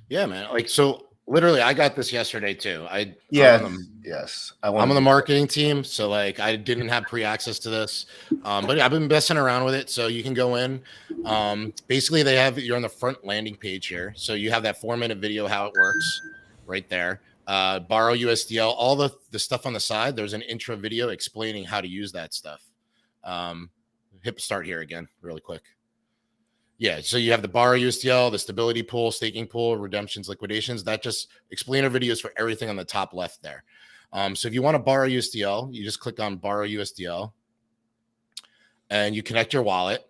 Speaker 4: Yeah, man. Like, so literally I got this yesterday too.
Speaker 1: Yes.
Speaker 4: I'm on the marketing team, so like I didn't have pre-access to this, but I've been messing around with it. So you can go in. Basically, you're on the front landing page here, so you have that 4-minute video how it works right there. Borrow USDL, all the stuff on the side. There's an intro video explaining how to use that stuff. Hit start here again, really quick. Yeah, so you have the borrow USDL, the stability pool, staking pool, redemptions, liquidations. That just explainer videos for everything on the top left there. So if you want to borrow USDL, you just click on borrow USDL and you connect your wallet.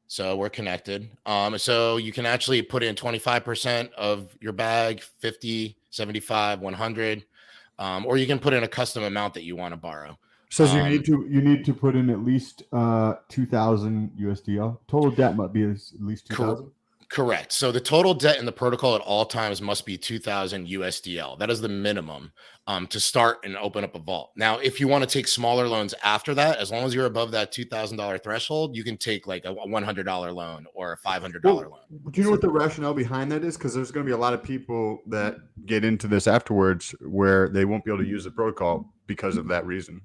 Speaker 4: So we're connected. So you can actually put in 25% of your bag, 50, 75, 100, or you can put in a custom amount that you want to borrow.
Speaker 3: Says you need to put in at least 2,000 USDL. Total debt might be at least 2,000.
Speaker 4: Correct. So the total debt in the protocol at all times must be 2,000 USDL. That is the minimum to start and open up a vault. Now, if you want to take smaller loans after that, as long as you're above that $2,000 threshold, you can take like a $100 loan or a $500 loan.
Speaker 3: Do you know what the rationale behind that is? Because there's going to be a lot of people that get into this afterwards where they won't be able to use the protocol because of that reason.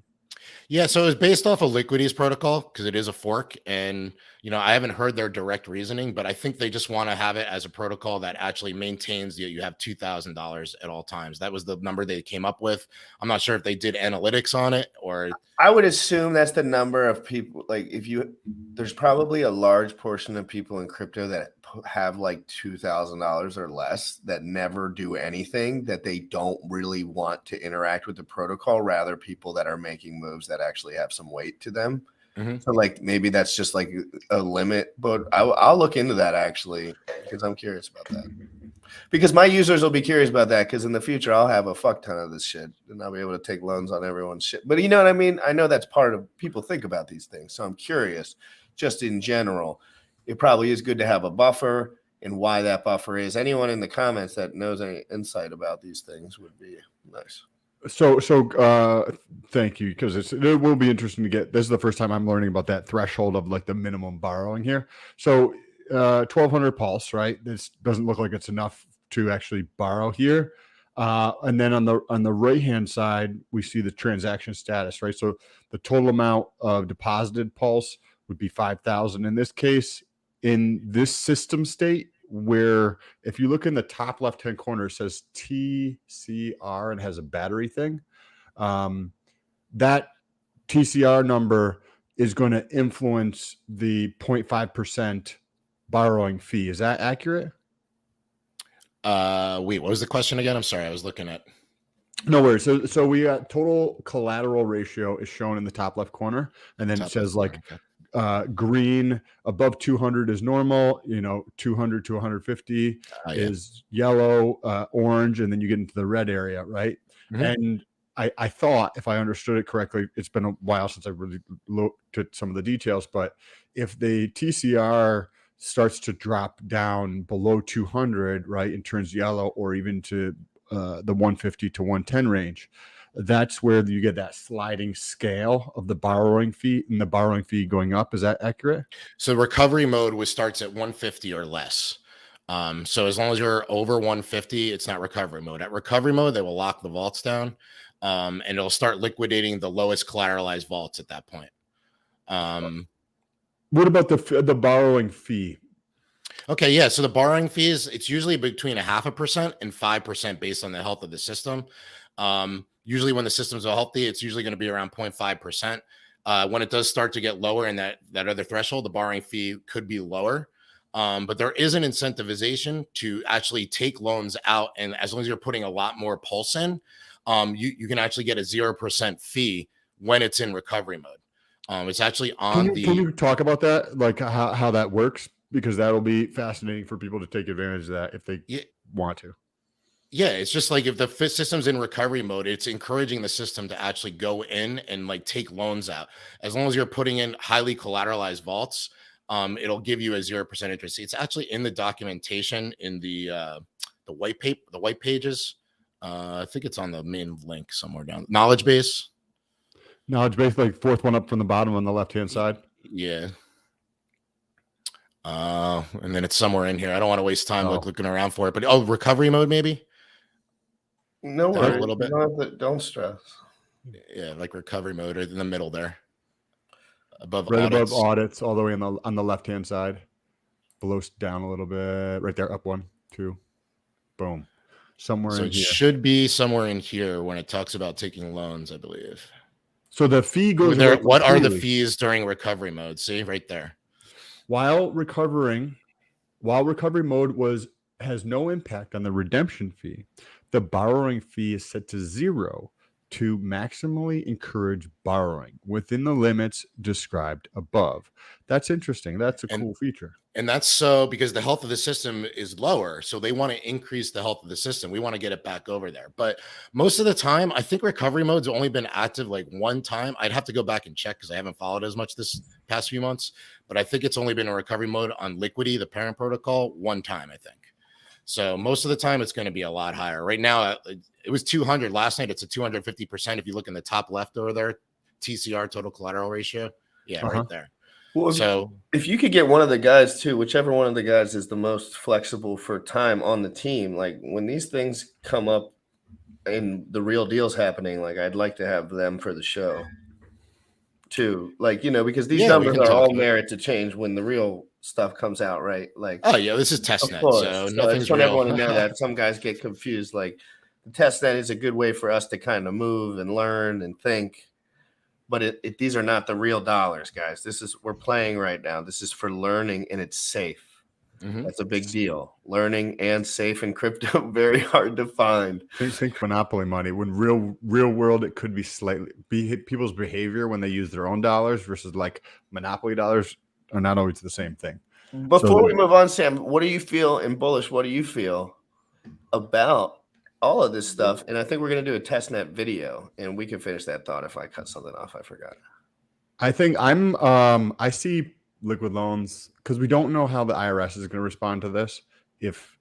Speaker 4: Yeah, so it's based off of Liquidity's protocol because it is a fork, and I haven't heard their direct reasoning, but I think they just want to have it as a protocol that actually maintains that you have $2,000 at all times. That was the number they came up with. I'm not sure if they did analytics on it, or
Speaker 1: I would assume that's the number of people. Like, there's probably a large portion of people in crypto that have like $2,000 or less that never do anything, that they don't really want to interact with the protocol, rather people that are making moves that actually have some weight to them. So like maybe that's just like a limit, but I'll look into that actually, because I'm curious about that. Because my users will be curious about that, because in the future I'll have a fuck ton of this shit and I'll be able to take loans on everyone's shit. But you know what I mean? I know that's part of people think about these things. So I'm curious, just in general, it probably is good to have a buffer, and why that buffer is. Anyone in the comments that knows any insight about these things would be nice.
Speaker 3: So thank you, because it will be interesting to get. This is the first time I'm learning about that threshold of like the minimum borrowing here. So 1,200 pulse, right? This doesn't look like it's enough to actually borrow here. And then on the right hand side, we see the transaction status, right? So the total amount of deposited pulse would be 5,000 in this case. In this system state, where if you look in the top left hand corner, it says TCR and has a battery thing. That TCR number is going to influence the 0.5% borrowing fee. Is that accurate?
Speaker 4: Wait, what was the question again? I'm sorry, I was looking at.
Speaker 3: No worries. So we got total collateral ratio is shown in the top left corner, and then it says like green above 200 is normal, 200 to 150 is yellow, orange, and then you get into the red area, right? And I thought, if I understood it correctly, it's been a while since I really looked at some of the details, but if the TCR starts to drop down below 200, right, and turns yellow, or even to the 150 to 110 range, that's where you get that sliding scale of the borrowing fee, and the borrowing fee going up. Is that accurate?
Speaker 4: So recovery mode starts at 150 or less. So as long as you're over 150, it's not recovery mode. At recovery mode, they will lock the vaults down, and it'll start liquidating the lowest collateralized vaults at that point.
Speaker 3: What about the borrowing fee?
Speaker 4: Okay, yeah. So the borrowing fees, it's usually between 0.5% and 5% based on the health of the system. Usually when the systems are healthy, it's usually going to be around 0.5%. When it does start to get lower in that other threshold, the borrowing fee could be lower. But there is an incentivization to actually take loans out. And as long as you're putting a lot more pulse in, you can actually get a 0% fee when it's in recovery mode. It's actually on
Speaker 3: Can you talk about that? Like how that works? Because that'll be fascinating for people to take advantage of that if they want to.
Speaker 4: Yeah, it's just like if the system's in recovery mode, it's encouraging the system to actually go in and like take loans out. As long as you're putting in highly collateralized vaults, it'll give you a 0% interest. It's actually in the documentation in the white pages. I think it's on the main link somewhere down. Knowledge base.
Speaker 3: Knowledge base, like fourth one up from the bottom on the left-hand side.
Speaker 4: Yeah. And then it's somewhere in here. I don't want to waste time looking around for it. But recovery mode maybe.
Speaker 1: No
Speaker 4: Down
Speaker 1: worries.
Speaker 4: a little bit.
Speaker 1: Don't stress.
Speaker 4: Yeah, like recovery mode in the middle there. Above
Speaker 3: Right
Speaker 4: audits.
Speaker 3: above audits, all the way on the left-hand side. Below down a little bit. Right there, up 1, 2. Boom. Somewhere
Speaker 4: So
Speaker 3: in
Speaker 4: it
Speaker 3: here.
Speaker 4: should be somewhere in here when it talks about taking loans, I believe.
Speaker 3: So the fee goes
Speaker 4: there.
Speaker 3: away
Speaker 4: What are the
Speaker 3: completely.
Speaker 4: fees during recovery mode? See right there.
Speaker 3: While recovery mode has no impact on the redemption fee, the borrowing fee is set to 0 to maximally encourage borrowing within the limits described above. That's interesting. That's a cool feature.
Speaker 4: And that's so because the health of the system is lower. So they want to increase the health of the system. We want to get it back over there. But most of the time, I think recovery mode's only been active like one time. I'd have to go back and check because I haven't followed as much this past few months. But I think it's only been in recovery mode on Liquidity, the parent protocol, one time, I think. So most of the time, it's going to be a lot higher. Right now, it was 200 last night. It's a 250%. If you look in the top left over there, TCR, total collateral ratio. Yeah, right there.
Speaker 1: Well, if you could get one of the guys too, whichever one of the guys is the most flexible for time on the team, like when these things come up and the real deal's happening, like I'd like to have them for the show too. Like, because these numbers are all merit to change when the real stuff comes out, right? Like,
Speaker 4: oh yeah, this is Testnet, so nothing's
Speaker 1: I just want
Speaker 4: real.
Speaker 1: everyone to know that some guys get confused. Like the Testnet is a good way for us to kind of move and learn and think. But these are not the real dollars, guys. We're playing right now. This is for learning, and it's safe. Mm-hmm. That's a big deal. Learning and safe in crypto, very hard to find.
Speaker 3: Think monopoly money. When real world, it could be people's behavior when they use their own dollars versus like monopoly dollars are not always the same thing.
Speaker 1: Before we move on, Sam, what do you feel in bullish? What do you feel about all of this stuff? And I think we're going to do a testnet video, and we can finish that thought if I cut something off. I forgot.
Speaker 3: I think I see liquid loans because we don't know how the IRS is going to respond to this if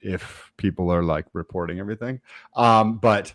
Speaker 3: people are like reporting everything. But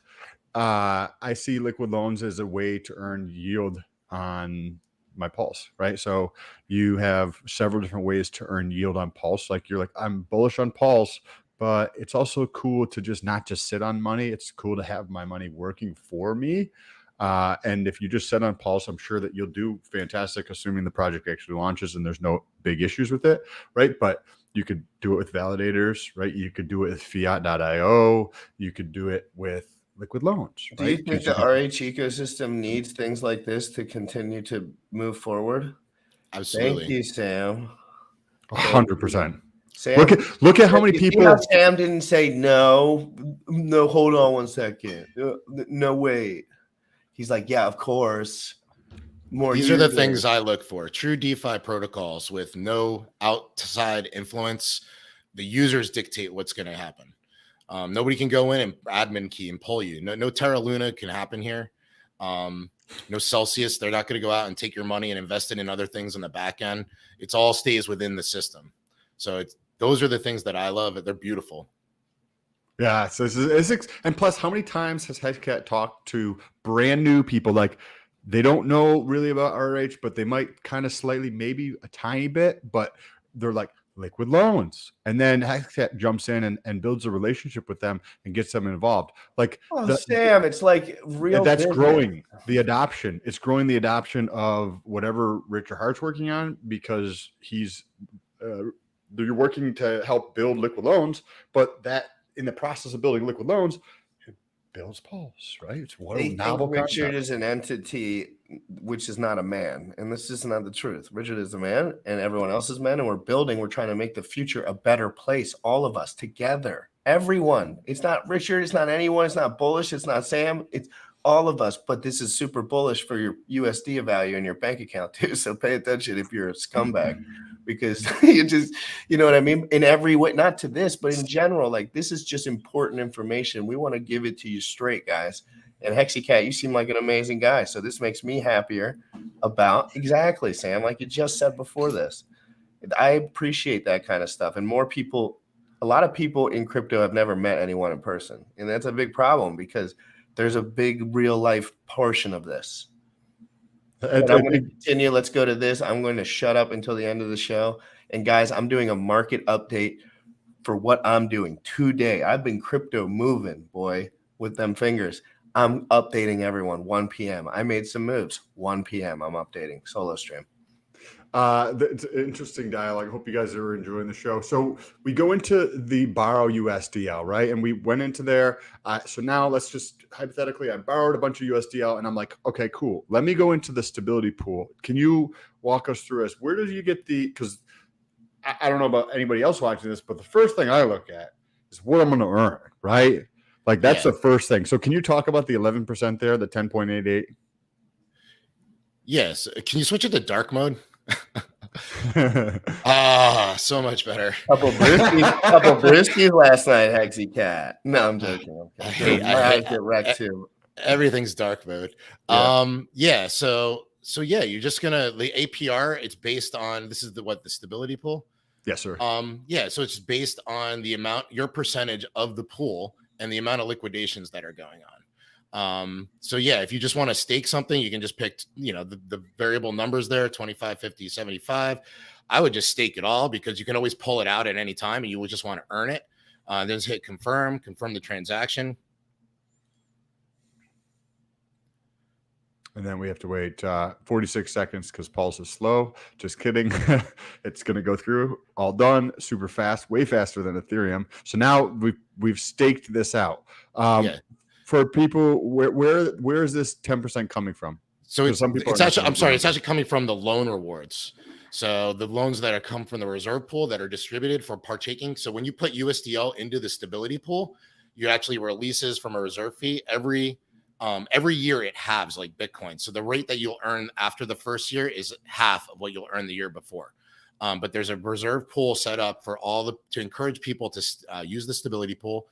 Speaker 3: I see liquid loans as a way to earn yield on my Pulse, right? So you have several different ways to earn yield on Pulse. Like you're like, I'm bullish on Pulse, but it's also cool to not just sit on money. It's cool to have my money working for me. And if you just sit on Pulse, I'm sure that you'll do fantastic, assuming the project actually launches and there's no big issues with it, right? But you could do it with validators, right? You could do it with fiat.io. You could do it with liquid loans.
Speaker 1: Do you think the RH ecosystem needs things like this to continue to move forward?
Speaker 4: Absolutely.
Speaker 1: Thank you, Sam.
Speaker 3: 100%.
Speaker 1: Sam,
Speaker 3: look at how many people.
Speaker 1: Sam didn't say no. Hold on 1 second. No, wait. He's like, yeah, of course.
Speaker 4: These are the things I look for. True DeFi protocols with no outside influence. The users dictate what's going to happen. Nobody can go in and admin key and pull you. No Terra Luna can happen here. No Celsius. They're not going to go out and take your money and invest it in other things on the back end. It's all stays within the system. So those are the things that I love. They're beautiful.
Speaker 3: Yeah. So and plus, how many times has HEXiCAT talked to brand new people? Like they don't know really about RH, but they might kind of slightly, maybe a tiny bit, but they're like liquid loans. And then HEXiCAT jumps in and builds a relationship with them and gets them involved. Like
Speaker 1: Sam, it's like real.
Speaker 3: That's business. Growing the adoption. It's growing the adoption of whatever Richard Hart's working on because he's you're working to help build liquid loans, but that in the process of building liquid loans, it builds Pulse, right? It's what a novel concept.
Speaker 1: Richard is an entity which is not a man, and this is not the truth. Richard is a man, and everyone else is men, and we're trying to make the future a better place, all of us together, everyone. It's not Richard, it's not anyone, it's not bullish, it's not Sam, it's all of us, but this is super bullish for your USD value in your bank account too. So pay attention if you're a scumbag, because you know what I mean? In every way, not to this, but in general, like this is just important information. We want to give it to you straight, guys. And HEXiCAT, you seem like an amazing guy. So this makes me happier about exactly, Sam, like you just said before this. I appreciate that kind of stuff. And more people a lot of people in crypto have never met anyone in person. And that's a big problem because there's a big real life portion of this. But I'm going to continue. Let's go to this. I'm going to shut up until the end of the show. And guys, I'm doing a market update for what I'm doing today. I've been crypto moving, boy, with them fingers. I'm updating everyone 1 p.m. I made some moves. 1 p.m. I'm updating solo stream.
Speaker 3: It's an interesting dialogue. I hope you guys are enjoying the show. So we go into the borrow USDL, right? And we went into there. So now let's just hypothetically, I borrowed a bunch of USDL and I'm like, okay, cool. Let me go into the stability pool. Can you walk us through this? Where did you get because I don't know about anybody else watching this, but the first thing I look at is what I'm going to earn, right? Like that's the first thing. So can you talk about the 11% there, the 10.88?
Speaker 4: Yes. Can you switch it to dark mode? So much better.
Speaker 1: Couple brewskis last night, HEXiCAT. No, I'm joking. Okay. I get wrecked too.
Speaker 4: Everything's dark mode.
Speaker 3: Yeah.
Speaker 4: So you're just gonna the APR. It's based on the stability pool.
Speaker 3: Yes, sir.
Speaker 4: So it's based on the amount, your percentage of the pool, and the amount of liquidations that are going on. If you just want to stake something, you can just pick, the variable numbers there, 25, 50, 75. I would just stake it all because you can always pull it out at any time and you would just want to earn it. Then just hit confirm the transaction.
Speaker 3: And then we have to wait 46 seconds because Pulse is slow. Just kidding. It's going to go through. All done. Super fast. Way faster than Ethereum. So now we've staked this out. For people, where is this 10% coming from?
Speaker 4: So it's actually coming from the loan rewards. So the loans that are come from the reserve pool that are distributed for partaking. So when you put USDL into the stability pool, you actually releases from a reserve fee every year. It halves like Bitcoin. So the rate that you'll earn after the first year is half of what you'll earn the year before. But there's a reserve pool set up for to encourage people to use the stability pool.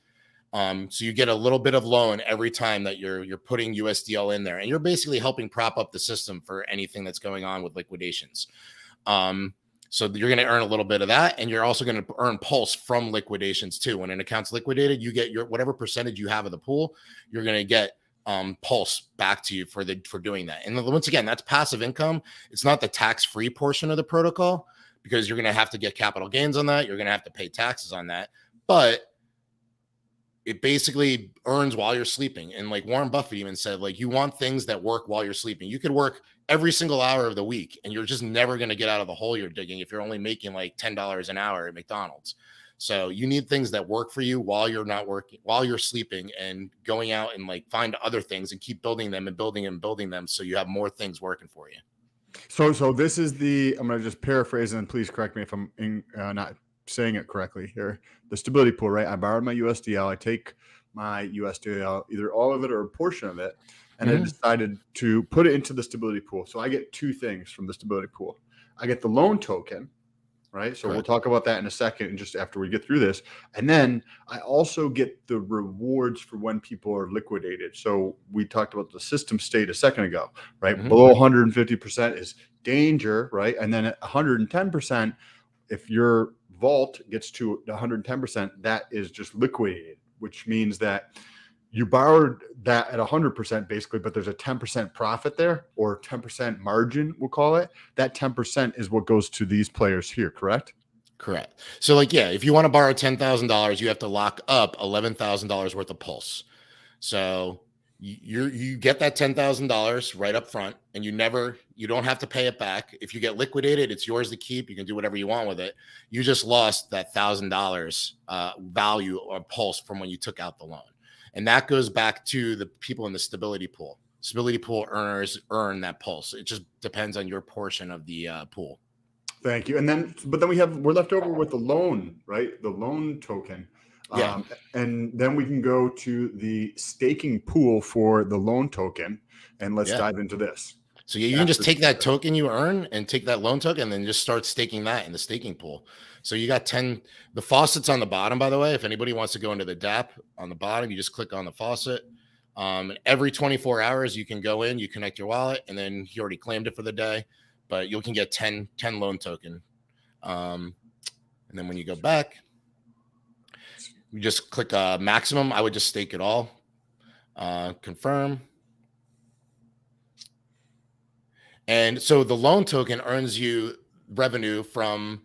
Speaker 4: So you get a little bit of loan every time that you're putting USDL in there, and you're basically helping prop up the system for anything that's going on with liquidations. So you're going to earn a little bit of that, and you're also going to earn Pulse from liquidations too. When an account's liquidated, you get your whatever percentage you have of the pool, you're going to get Pulse back to you for doing that. And once again, that's passive income. It's not the tax-free portion of the protocol because you're going to have to get capital gains on that. You're going to have to pay taxes on that, but it basically earns while you're sleeping. And like Warren Buffett even said, like, you want things that work while you're sleeping. You could work every single hour of the week and you're just never going to get out of the hole you're digging if you're only making like $10 an hour at McDonald's. So you need things that work for you while you're not working, while you're sleeping, and going out and like find other things and keep building them and building them. So you have more things working for you.
Speaker 3: So this is I'm going to just paraphrase and please correct me if I'm not saying it correctly here. The stability pool, right? I borrowed my USDL. I take my USDL, either all of it or a portion of it, and I decided to put it into the stability pool. So I get two things from the stability pool. I get the loan token, right? So we'll talk about that in a second, and just after we get through this. And then I also get the rewards for when people are liquidated. So we talked about the system state a second ago, right? Below 150% is danger, right? And then at 110%, if your vault gets to 110%, that is just liquidated, which means that you borrowed that at 100% basically, but there's a 10% profit there, or 10% margin, we'll call it. That 10% is what goes to these players here, correct?
Speaker 4: Correct. So like, if you want to borrow $10,000, you have to lock up $11,000 worth of Pulse. So you get that $10,000 right up front, and you don't have to pay it back. If you get liquidated, it's yours to keep. You can do whatever you want with it. You just lost that $1,000 value or Pulse from when you took out the loan. And that goes back to the people in the stability pool. Stability pool earners earn that Pulse. It just depends on your portion of the pool.
Speaker 3: Thank you. And then, we're left over with the loan, right? The loan token. And then we can go to the staking pool for the loan token, and let's dive into this.
Speaker 4: So you can just take that token you earn and take that loan token and then just start staking that in the staking pool. So you got the faucet's on the bottom, by the way. If anybody wants to go into the dApp on the bottom, you just click on the faucet. And every 24 hours, you can go in, you connect your wallet, and then you already claimed it for the day, but you can get 10 loan token. And then when you go back, You just click maximum. I would just stake it all. Confirm. And so the loan token earns you revenue from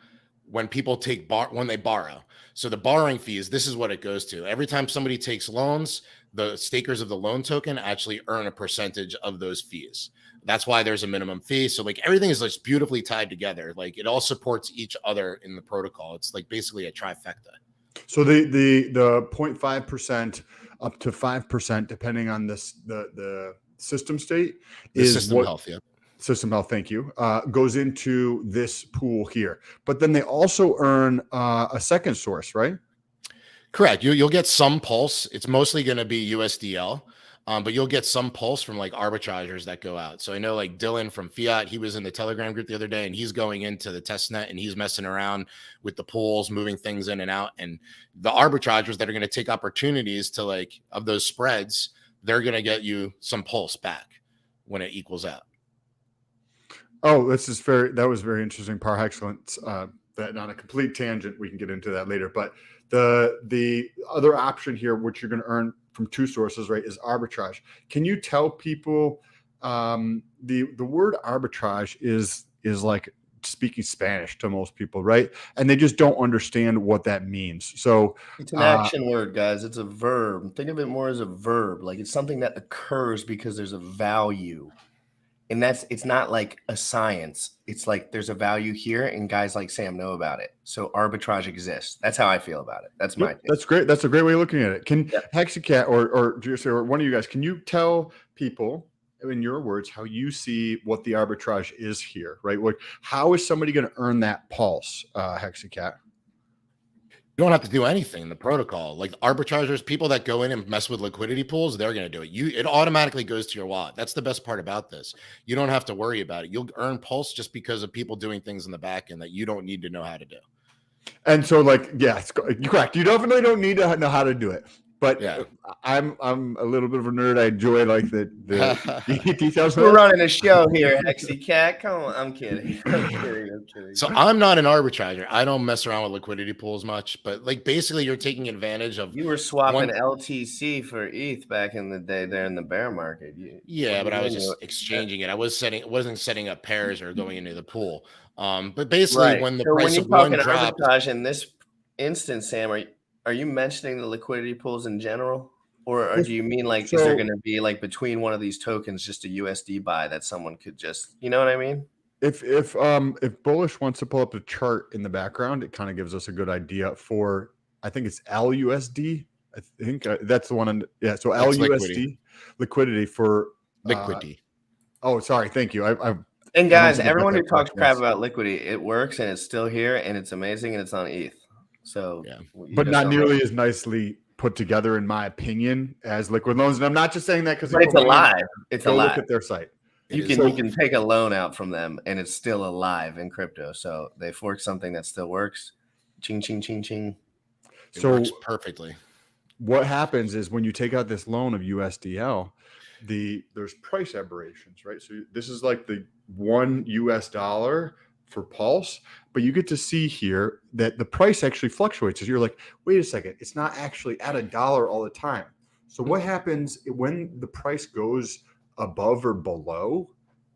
Speaker 4: when people take when they borrow. So the borrowing fees, this is what it goes to. Every time somebody takes loans, the stakers of the loan token actually earn a percentage of those fees. That's why there's a minimum fee. So like everything is just beautifully tied together. Like it all supports each other in the protocol. It's like basically a trifecta.
Speaker 3: So the 0.5% up to 5%, depending on this the system state, is
Speaker 4: system health. Yeah.
Speaker 3: System health, thank you, goes into this pool here. But then they also earn a second source, right?
Speaker 4: Correct. You'll get some pulse. It's mostly going to be USDL, but you'll get some pulse from like arbitragers that go out. So I know like Dylan from Fiat, he was in the Telegram group the other day, and he's going into the testnet and he's messing around with the pools, moving things in and out. And the arbitragers that are going to take opportunities to like of those spreads, they're going to get you some pulse back when it equals out.
Speaker 3: Oh, that was very interesting. Par excellence. That on a complete tangent, we can get into that later. But the other option here, which you're going to earn from two sources, right, is arbitrage. Can you tell people the word arbitrage is like speaking Spanish to most people, right? And they just don't understand what that means. So
Speaker 1: it's an action word, guys. It's a verb. Think of it more as a verb. Like it's something that occurs because there's a value. And it's not like a science. It's like there's a value here, and guys like Sam know about it. So arbitrage exists. That's how I feel about it. That's my thing.
Speaker 3: That's great. That's a great way of looking at it. Can HEXiCAT or one of you guys, can you tell people in your words how you see what the arbitrage is here, right? How is somebody going to earn that pulse, HEXiCAT?
Speaker 4: You don't have to do anything in the protocol. Like arbitragers, people that go in and mess with liquidity pools, they're going to do it. It automatically goes to your wallet. That's the best part about this. You don't have to worry about it. You'll earn pulse just because of people doing things in the back end that you don't need to know how to do.
Speaker 3: And so you're correct. You definitely don't need to know how to do it. But yeah, I'm a little bit of a nerd. I enjoy like the details.
Speaker 1: We're running a show here, HEXiCAT. Come on, I'm kidding. I'm kidding.
Speaker 4: So I'm not an arbitrager. I don't mess around with liquidity pools much. But like basically, you're taking advantage of.
Speaker 1: You were swapping LTC for ETH back in the day there in the bear market.
Speaker 4: But I was just exchanging it. I wasn't setting up pairs or going into the pool. But basically, when the price of one dropped,
Speaker 1: arbitrage in this instance, Sam, are you mentioning the liquidity pools in general, or do you mean like is there going to be like between one of these tokens just a USD buy that someone could just, you know what I mean?
Speaker 3: If Bullish wants to pull up the chart in the background, it kind of gives us a good idea for, I think it's LUSD. I think that's the one. So LUSD liquidity for
Speaker 4: liquidity.
Speaker 3: Oh, sorry. Thank you.
Speaker 1: And guys, everyone who talks crap about liquidity, it works and it's still here and it's amazing and it's on ETH. So,
Speaker 3: but not nearly as nicely put together, in my opinion, as liquid loans. And I'm not just saying that because
Speaker 1: it's alive. It's alive.
Speaker 3: Look at their site.
Speaker 1: You can take a loan out from them, and it's still alive in crypto. So they fork something that still works. Ching ching ching ching.
Speaker 4: It works perfectly.
Speaker 3: What happens is when you take out this loan of USDL, there's price aberrations, right? So this is like the $1 for pulse, but you get to see here that the price actually fluctuates. So you're like, wait a second, it's not actually at $1 all the time. So what happens when the price goes above or below?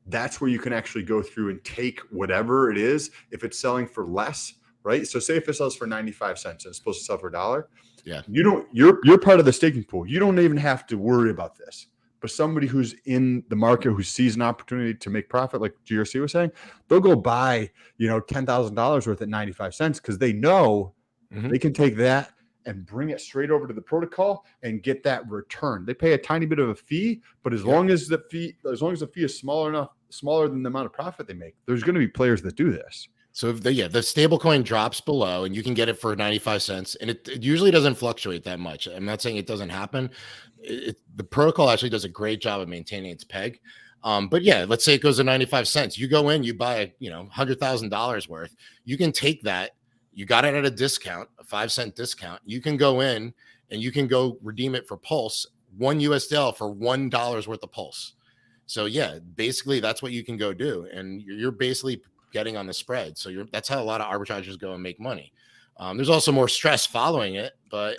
Speaker 3: That's where you can actually go through and take whatever it is. If it's selling for less, right? So say if it sells for 95 cents and it's supposed to sell for $1, you're part of the staking pool. You don't even have to worry about this. But somebody who's in the market who sees an opportunity to make profit, like GRC was saying, they'll go buy, $10,000 worth at 95 cents because they know they can take that and bring it straight over to the protocol and get that return. They pay a tiny bit of a fee, but as long as the fee is smaller than the amount of profit they make, there's going to be players that do this.
Speaker 4: So if the stable coin drops below and you can get it for 95 cents, and it usually doesn't fluctuate that much. I'm not saying it doesn't happen. The protocol actually does a great job of maintaining its peg. But yeah, let's say it goes to 95 cents. You go in, you buy $100,000 worth. You can take that. You got it at a discount, a 5-cent discount. You can go in and you can go redeem it for Pulse, $1 USDL for $1 worth of Pulse. So yeah, basically that's what you can go do. And you're basically getting on the spread. So that's how a lot of arbitragers go and make money. There's also more stress following it, but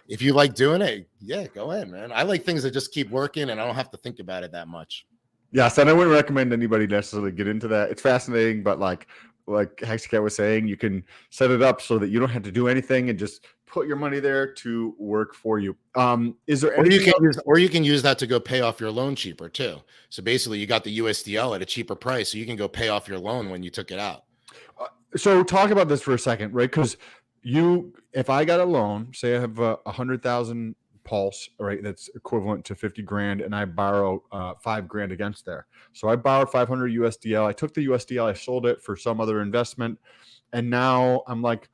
Speaker 4: if you like doing it, yeah, go ahead, man. I like things that just keep working and I don't have to think about it that much.
Speaker 3: Yes, and I wouldn't recommend anybody necessarily get into that. It's fascinating, but like HEXiCAT was saying, you can set it up so that you don't have to do anything and just put your money there to work for you. Is there anything
Speaker 4: you can use that to go pay off your loan cheaper too. So basically, you got the USDL at a cheaper price, so you can go pay off your loan when you took it out.
Speaker 3: So talk about this for a second, right? Because if I got a loan, say I have 100,000 pulse, right? That's equivalent to 50 grand, and I borrow 5 grand against there. So I borrowed 500 USDL. I took the USDL, I sold it for some other investment, and now I'm like,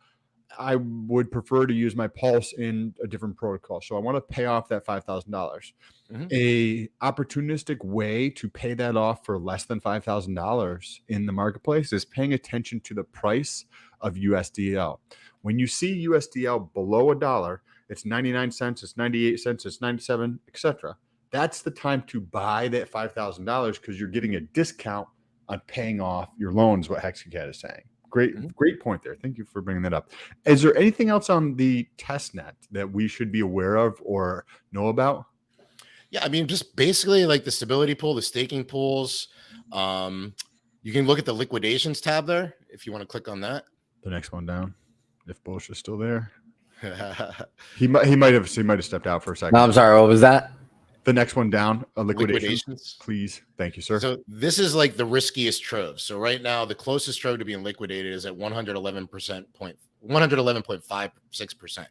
Speaker 3: I would prefer to use my pulse in a different protocol. So I want to pay off that $5,000. Mm-hmm. A opportunistic way to pay that off for less than $5,000 in the marketplace is paying attention to the price of USDL. When you see USDL below $1, it's 99 cents, it's 98 cents, it's 97, etc. That's the time to buy that $5,000 because you're getting a discount on paying off your loans, what HEXiCAT is saying. Great point there. Thank you for bringing that up. Is there anything else on the testnet that we should be aware of or know about?
Speaker 4: Yeah, I mean, just basically like the stability pool, the staking pools. You can look at the liquidations tab there if you want to click on that.
Speaker 3: The next one down, if Bush is still there. he might have stepped out for a second.
Speaker 6: No, I'm sorry. What was that?
Speaker 3: The next one down, liquidations. Please. Thank you, sir.
Speaker 4: So this is like the riskiest trove. So right now, the closest trove to being liquidated is at 111.56%.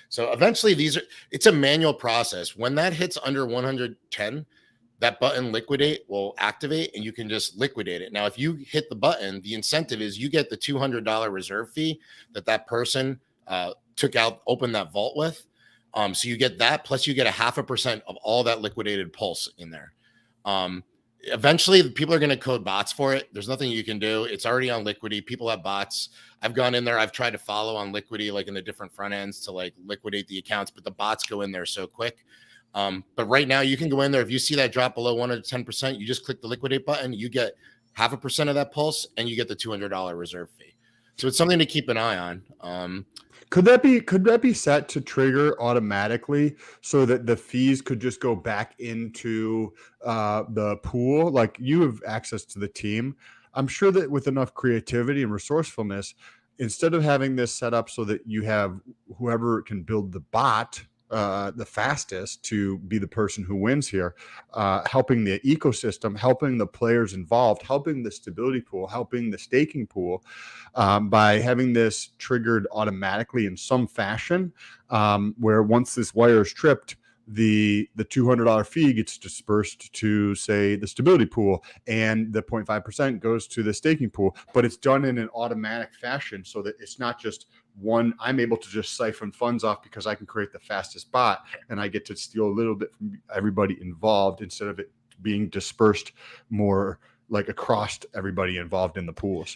Speaker 4: So eventually it's a manual process. When that hits under 110, that button liquidate will activate and you can just liquidate it. Now, if you hit the button, the incentive is you get the $200 reserve fee that person opened that vault with. So you get that, plus you get 0.5% of all that liquidated pulse in there. Eventually, people are going to code bots for it. There's nothing you can do. It's already on Liquidity. People have bots. I've gone in there. I've tried to follow on Liquidity, like in the different front ends to like liquidate the accounts, but the bots go in there so quick. But right now, you can go in there. If you see that drop below 1 to 10%, you just click the liquidate button. You get 0.5% of that pulse, and you get the $200 reserve fee. So it's something to keep an eye on.
Speaker 3: Could that be set to trigger automatically so that the fees could just go back into the pool? Like, you have access to the team. I'm sure that with enough creativity and resourcefulness, instead of having this set up so that you have whoever can build the bot the fastest to be the person who wins here, helping the ecosystem, helping the players involved, helping the stability pool, helping the staking pool, by having this triggered automatically in some fashion, where once this wire is tripped, the $200 fee gets dispersed to, say, the stability pool, and the 0.5% goes to the staking pool, but it's done in an automatic fashion so that it's not just one. I'm able to just siphon funds off because I can create the fastest bot and I get to steal a little bit from everybody involved instead of it being dispersed more like across everybody involved in the pools.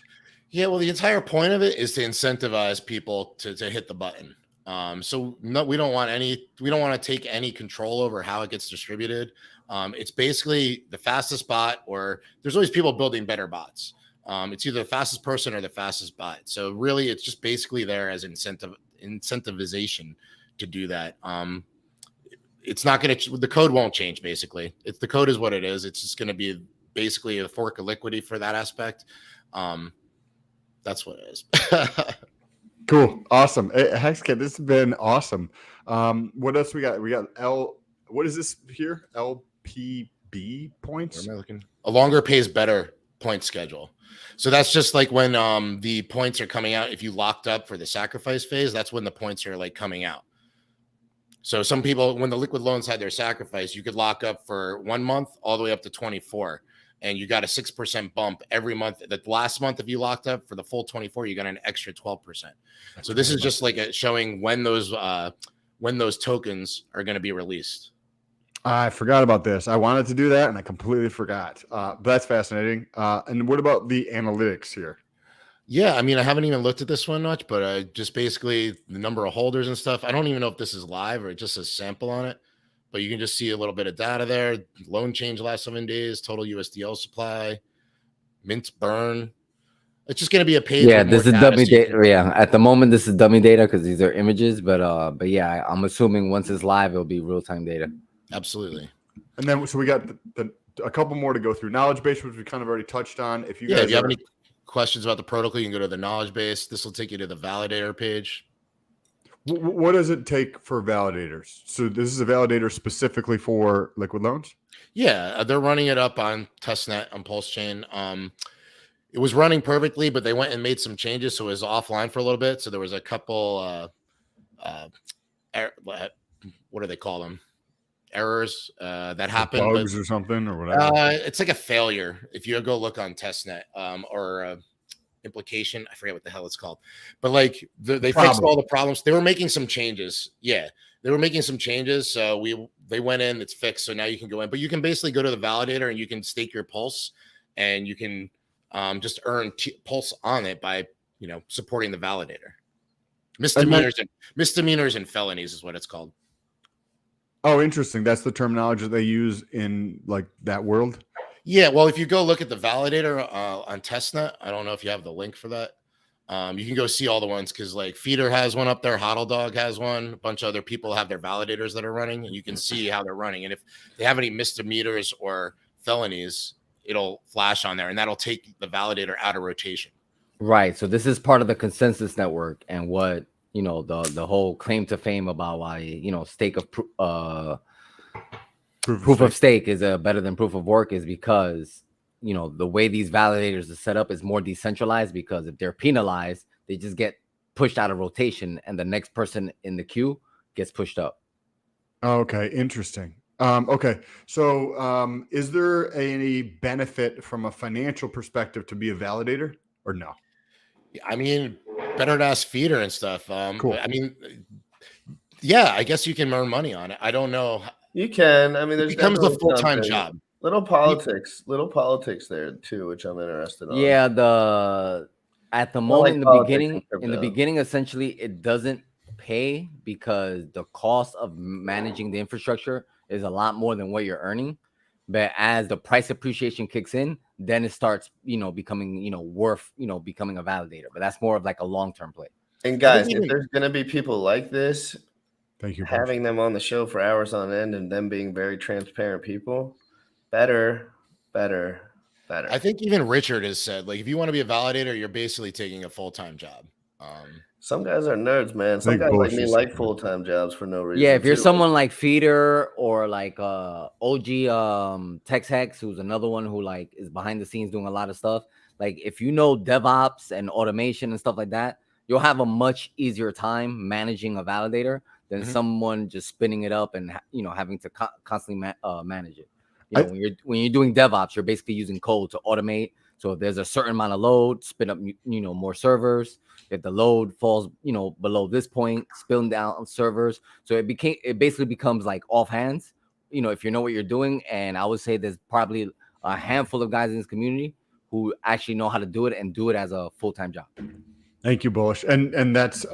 Speaker 4: Yeah, well, the entire point of it is to incentivize people to hit the button. So no, we don't want to take any control over how it gets distributed. It's basically the fastest bot, or there's always people building better bots. It's either the fastest person or the fastest bot. So really, it's just basically there as incentivization to do that. It's not going to, the code won't change. Basically, the code is what it is. It's just going to be basically a fork of Liquidity for that aspect. That's what it is.
Speaker 3: Cool. Awesome. Hey, HEXiCAT, this has been awesome. What else we got? We got what is this here? LPB points?
Speaker 4: Where am I looking? A longer pays better point schedule. So that's just like when the points are coming out. If you locked up for the sacrifice phase, that's when the points are like coming out. So some people, when the liquid loans had their sacrifice, you could lock up for 1 month all the way up to 24. And you got a 6% bump every month. The last month, if you locked up for the full 24, you got an extra 12%. So this is just like showing when those tokens are going to be released.
Speaker 3: I forgot about this. I wanted to do that, and I completely forgot. But that's fascinating. And what about the analytics here?
Speaker 4: Yeah, I mean, I haven't even looked at this one much, but just basically the number of holders and stuff. I don't even know if this is live or it just says sample on it. But you can just see a little bit of data there. Loan change last 7 days, total USDL supply, mint burn. It's just going to be a page.
Speaker 6: Yeah,
Speaker 4: with more
Speaker 6: this is
Speaker 4: data
Speaker 6: dummy
Speaker 4: so you
Speaker 6: data.
Speaker 4: can-
Speaker 6: Yeah, at the moment this is dummy data because these are images, but yeah, I'm assuming once it's live, it'll be real time data.
Speaker 4: Absolutely.
Speaker 3: And then so we got a couple more to go through. Knowledge base, which we kind of already touched on. If you guys
Speaker 4: If you have any questions about the protocol, you can go to the knowledge base. This will take you to the validator page.
Speaker 3: what does it take for validators? So this is a validator specifically for liquid loans?
Speaker 4: Yeah, they're running it up on Testnet on Pulse Chain. It was running perfectly, but they went and made some changes, so it was offline for a little bit. So there was a couple, what do they call them? Errors that happened.
Speaker 3: Bugs or something or whatever.
Speaker 4: It's like a failure. If you go look on Testnet or implication, I forget what the hell it's called, but like they fixed all the problems. They were making some changes. Yeah, they were making some changes. So they went in. It's fixed. So now you can go in, but you can basically go to the validator and you can stake your pulse, and you can just earn pulse on it by supporting the validator. Misdemeanors and felonies is what it's called.
Speaker 3: Oh, interesting. That's the terminology that they use in like that world.
Speaker 4: Yeah, well, if you go look at the validator on Testnet, I don't know if you have the link for that. You can go see all the ones because like Feeder has one up there, Hodl Dog has one, a bunch of other people have their validators that are running, and you can see how they're running. And if they have any misdemeanors or felonies, it'll flash on there, and that'll take the validator out of rotation.
Speaker 6: Right. So this is part of the consensus network, and what the whole claim to fame about why stake of proof of stake is better than proof of work is because the way these validators are set up is more decentralized, because if they're penalized, they just get pushed out of rotation and the next person in the queue gets pushed up.
Speaker 3: Okay, interesting. Okay, so is there any benefit from a financial perspective to be a validator or no?
Speaker 4: I mean, better to ask Feeder and stuff.
Speaker 3: Cool.
Speaker 4: I mean, yeah, I guess you can earn money on it. I don't know.
Speaker 1: You can. I mean, there's
Speaker 4: It becomes a
Speaker 1: definitely
Speaker 4: full-time
Speaker 1: something.
Speaker 4: job.
Speaker 1: Little politics there too, which I'm interested on.
Speaker 6: Yeah, at the moment in the beginning, essentially it doesn't pay because the cost of managing the infrastructure is a lot more than what you're earning. But as the price appreciation kicks in, then it starts, becoming, worth, becoming a validator. But that's more of like a long-term play.
Speaker 1: And guys, if there's gonna be people like this,
Speaker 3: thank you,
Speaker 1: having them on the show for hours on end and them being very transparent people, better.
Speaker 4: I think even Richard has said, like, if you want to be a validator, you're basically taking a full-time job.
Speaker 1: Some guys are nerds, man. Some guys like me like full-time jobs for no reason.
Speaker 6: Yeah, if you're someone like Feeder or like OG TexHex, who's another one who like is behind the scenes doing a lot of stuff. Like if you know DevOps and automation and stuff like that, you'll have a much easier time managing a validator than someone just spinning it up and having to constantly manage it. When you're doing DevOps, you're basically using code to automate. So if there's a certain amount of load, spin up more servers. If the load falls below this point, spilling down on servers. So it basically becomes like off hands. If you know what you're doing, and I would say there's probably a handful of guys in this community who actually know how to do it and do it as a full-time job.
Speaker 3: Thank you, Bullish. And that's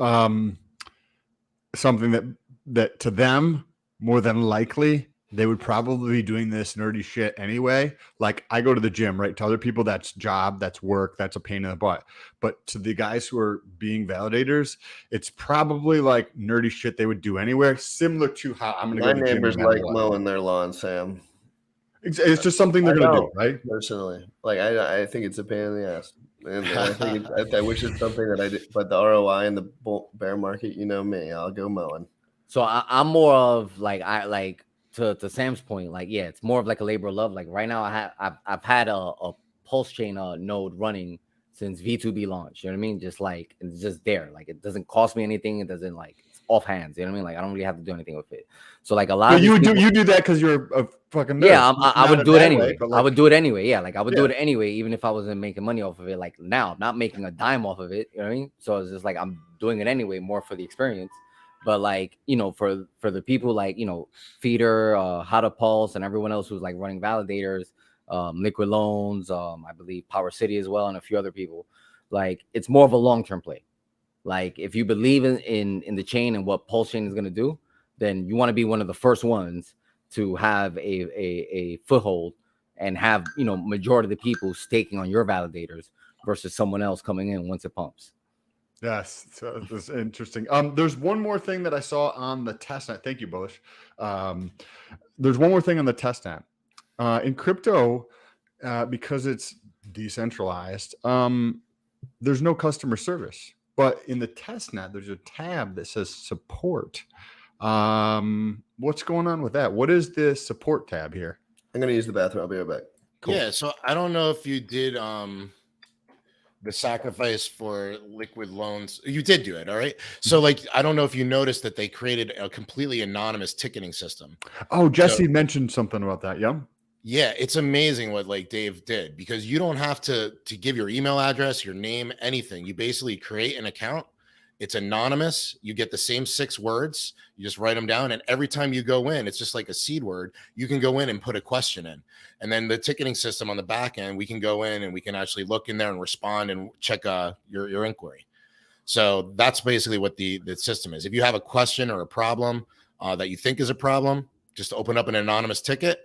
Speaker 3: something that to them, more than likely, they would probably be doing this nerdy shit anyway. Like I go to the gym, right? To other people, that's job, that's work, that's a pain in the butt. But to the guys who are being validators, it's probably like nerdy shit they would do anywhere. Similar to how I'm going to go to the gym.
Speaker 1: My neighbors like mowing their lawn, Sam.
Speaker 3: It's just something they're going to do, right?
Speaker 1: Personally, like I think it's a pain in the ass. And I think I wish it's something that I did, but the ROI in the bear market, me, I'll go mowing.
Speaker 6: So I'm more of like to Sam's point, like it's more of like a labor of love. Like right now, I've had a Pulse Chain node running since V2B launch. You know what I mean? Just like it's just there. Like it doesn't cost me anything. It doesn't it's off hands. You know what I mean? Like I don't really have to do anything with it. So like a lot of
Speaker 3: you do that because you're a fucking nerd.
Speaker 6: Yeah, I would do it anyway. I would do it anyway. Yeah, like I would do it anyway, even if I wasn't making money off of it. Like now, I'm not making a dime off of it. You know what I mean? So it's just like I'm doing it anyway, more for the experience. But like for the people like Feeder, How to Pulse, and everyone else who's like running validators, Liquid Loans, I believe Power City as well, and a few other people. Like it's more of a long-term play. Like if you believe in the chain and what Pulse Chain is going to do, then you want to be one of the first ones to have a foothold and have majority of the people staking on your validators versus someone else coming in once it pumps.
Speaker 3: Yes, so that's interesting. There's one more thing that I saw on the testnet. Thank you, Bush. There's one more thing on the testnet. In crypto, because it's decentralized, there's no customer service. But in the testnet, there's a tab that says support. What's going on with that? What is the support tab here?
Speaker 1: I'm gonna use the bathroom. I'll be right back.
Speaker 3: Cool.
Speaker 4: Yeah, so I don't know if you did the sacrifice for liquid loans. You did do it, all right? So like I don't know if you noticed that they created a completely anonymous ticketing system.
Speaker 3: Oh, Jesse mentioned something about that. Yeah.
Speaker 4: Yeah, it's amazing what like Dave did, because you don't have to give your email address, your name, anything. You basically create an account. It's anonymous. You get the same 6 words. You just write them down. And every time you go in, it's just like a seed word. You can go in and put a question in. And then the ticketing system on the back end, we can go in and we can actually look in there and respond and check your inquiry. So that's basically what the system is. If you have a question or a problem that you think is a problem, just open up an anonymous ticket.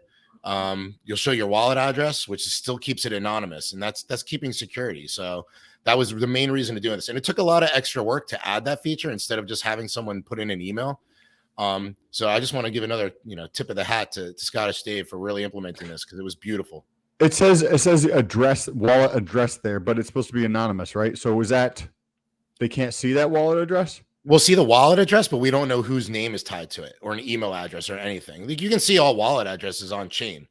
Speaker 4: You'll show your wallet address, which still keeps it anonymous. And that's keeping security. So that was the main reason to do this. And it took a lot of extra work to add that feature instead of just having someone put in an email. So I just want to give another, tip of the hat to Scottish Dave for really implementing this, because it was beautiful.
Speaker 3: It says wallet address there, but it's supposed to be anonymous, right? So is that they can't see that wallet address?
Speaker 4: We'll see the wallet address, but we don't know whose name is tied to it or an email address or anything. Like you can see all wallet addresses on chain.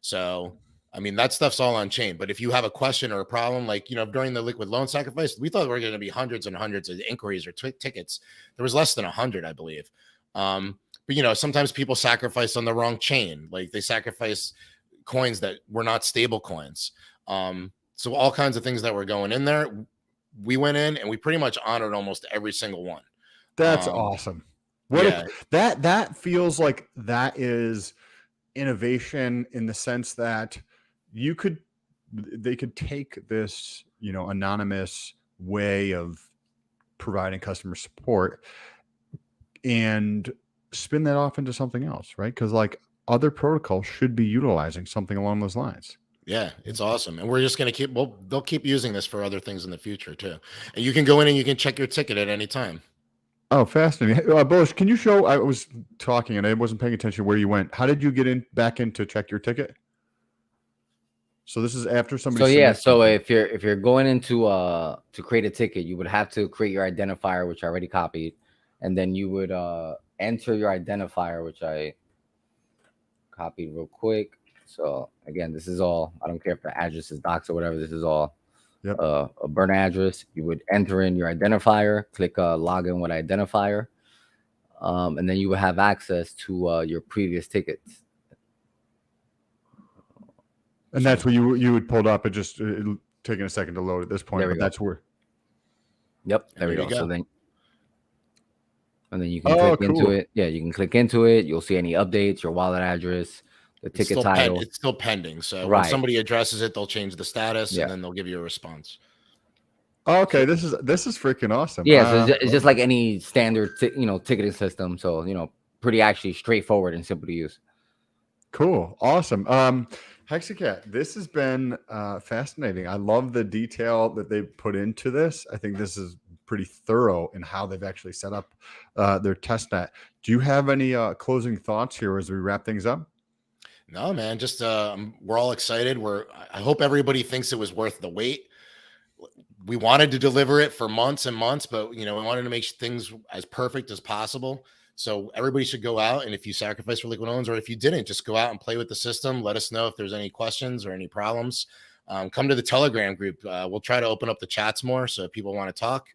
Speaker 4: So I mean, that stuff's all on chain. But if you have a question or a problem, like, during the liquid loan sacrifice, we thought there were going to be hundreds and hundreds of inquiries or tickets. There was less than 100, I believe. But, sometimes people sacrifice on the wrong chain. Like they sacrifice coins that were not stable coins. So all kinds of things that were going in there. We went in and we pretty much honored almost every single one.
Speaker 3: That's awesome. That feels like that is innovation in the sense that they could take this, anonymous way of providing customer support and spin that off into something else, right? Because like other protocols should be utilizing something along those lines.
Speaker 4: Yeah, it's awesome. And we're just going to they'll keep using this for other things in the future too. And you can go in and you can check your ticket at any time. Oh,
Speaker 3: fascinating. Bush, can you show, I was talking and I wasn't paying attention where you went. How did you get back in to check your ticket? So this is after somebody.
Speaker 6: So yeah, so if you're going into to create a ticket, you would have to create your identifier, which I already copied, and then you would enter your identifier, which I copied real quick. So again, this is all, I don't care if the address is docs or whatever, this is all a burner address. You would enter in your identifier, click login with identifier, and then you would have access to your previous tickets.
Speaker 3: And that's where you would pull it up. It just taking a second to load at this point, but that's where.
Speaker 6: Yep, there we go. So then, and then you can click into it. Yeah, you can click into it. You'll see any updates, your wallet address, the ticket title.
Speaker 4: It's still pending. So when somebody addresses it, they'll change the status and then they'll give you a response.
Speaker 3: Okay, this is freaking awesome.
Speaker 6: Yeah, so it's just like any standard ticketing system. So pretty actually straightforward and simple to use.
Speaker 3: Cool, awesome. HEXiCAT, this has been fascinating. I love the detail that they put into this. I think this is pretty thorough in how they've actually set up their testnet. Do you have any closing thoughts here as we wrap things up?
Speaker 4: No, man, just we're all excited. I hope everybody thinks it was worth the wait. We wanted to deliver it for months and months, but we wanted to make things as perfect as possible. So everybody should go out, and if you sacrifice for liquid loans, or if you didn't, just go out and play with the system. Let us know if there's any questions or any problems. Come to the Telegram group. We'll try to open up the chats more, so if people want to talk,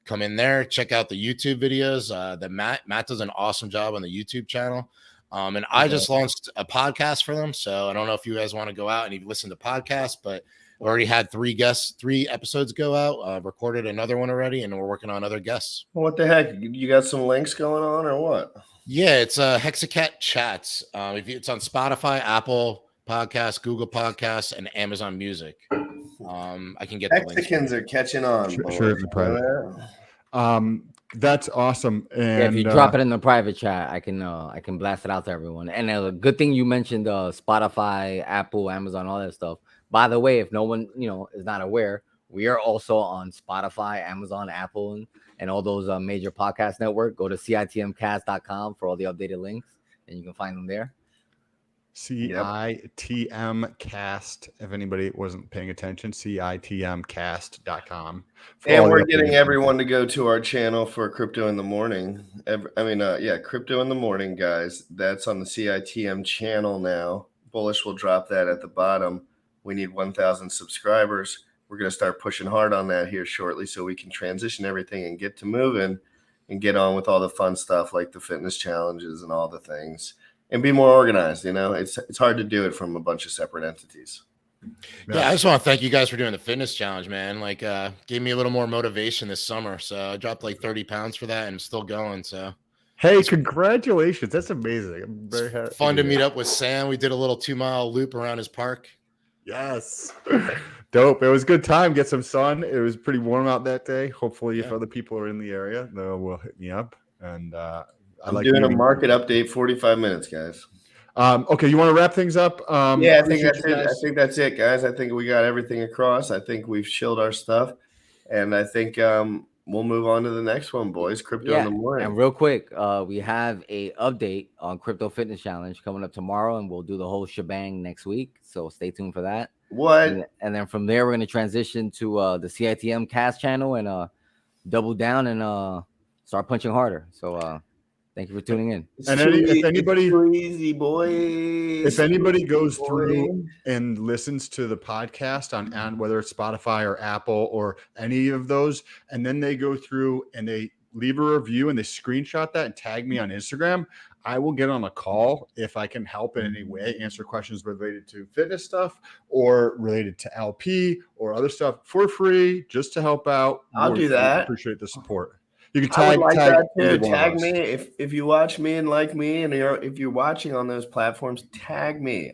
Speaker 4: come in there. Check out the YouTube videos. Matt does an awesome job on the YouTube channel. And I just launched a podcast for them, so I don't know if you guys want to go out and even listen to podcasts, but we already had 3 episodes go out, recorded another one already, and we're working on other guests.
Speaker 1: What the heck? You got some links going on or what?
Speaker 4: Yeah, it's HEXiCAT Chats. It's on Spotify, Apple Podcasts, Google Podcasts, and Amazon Music. I can get the links.
Speaker 1: Hexicans are catching on.
Speaker 3: Sure, that's awesome. And
Speaker 6: if you drop it in the private chat, I can blast it out to everyone. And a good thing you mentioned Spotify, Apple, Amazon, all that stuff. By the way, if no one is not aware, We are also on Spotify, Amazon, Apple, and all those major podcast network. Go to CITMcast.com for all the updated links, and you can find them there.
Speaker 3: CITM cast. If anybody wasn't paying attention, CITMcast.com.
Speaker 1: And we're getting everyone to go to our channel for Crypto in the Morning. Crypto in the Morning, guys. That's on the CITM channel now. Bullish will drop that at the bottom. We need 1,000 subscribers. We're going to start pushing hard on that here shortly so we can transition everything and get to moving and get on with all the fun stuff like the fitness challenges and all the things. And be more organized, you know. It's hard to do it from a bunch of separate entities.
Speaker 4: Yeah, I just want to thank you guys for doing the fitness challenge, man. Like, gave me a little more motivation this summer. So I dropped like 30 pounds for that and I'm still going. So,
Speaker 3: hey, congratulations! That's amazing. I'm very happy.
Speaker 4: Fun to meet up with Sam. We did a little 2-mile loop around his park.
Speaker 3: Yes, dope. It was a good time. Get some sun. It was pretty warm out that day. Hopefully, if other people are in the area, they will hit me up. And
Speaker 1: I'm doing a market update, 45 minutes, guys.
Speaker 3: Okay, you want to wrap things up?
Speaker 1: Yeah, I think that's it. I think that's it, guys. I think we got everything across. I think we've chilled our stuff, and I think we'll move on to the next one, boys. Crypto in the Morning.
Speaker 6: And real quick, we have a update on Crypto Fitness Challenge coming up tomorrow, and we'll do the whole shebang next week. So stay tuned for that.
Speaker 1: What?
Speaker 6: And then from there, we're going to transition to the CITM cast channel and double down and start punching harder. So. Thank you for tuning in.
Speaker 3: And if anybody,
Speaker 1: crazy boy,
Speaker 3: if anybody goes through and listens to the podcast on whether it's Spotify or Apple or any of those, and then they go through and they leave a review and they screenshot that and tag me on Instagram, I will get on a call if I can help in any way, answer questions related to fitness stuff or related to LP or other stuff for free, just to help out.
Speaker 1: I'll do that.
Speaker 3: Appreciate the support. You can
Speaker 1: tag that too.
Speaker 3: Tag
Speaker 1: me if you watch me and like me, and if you're watching on those platforms, tag me.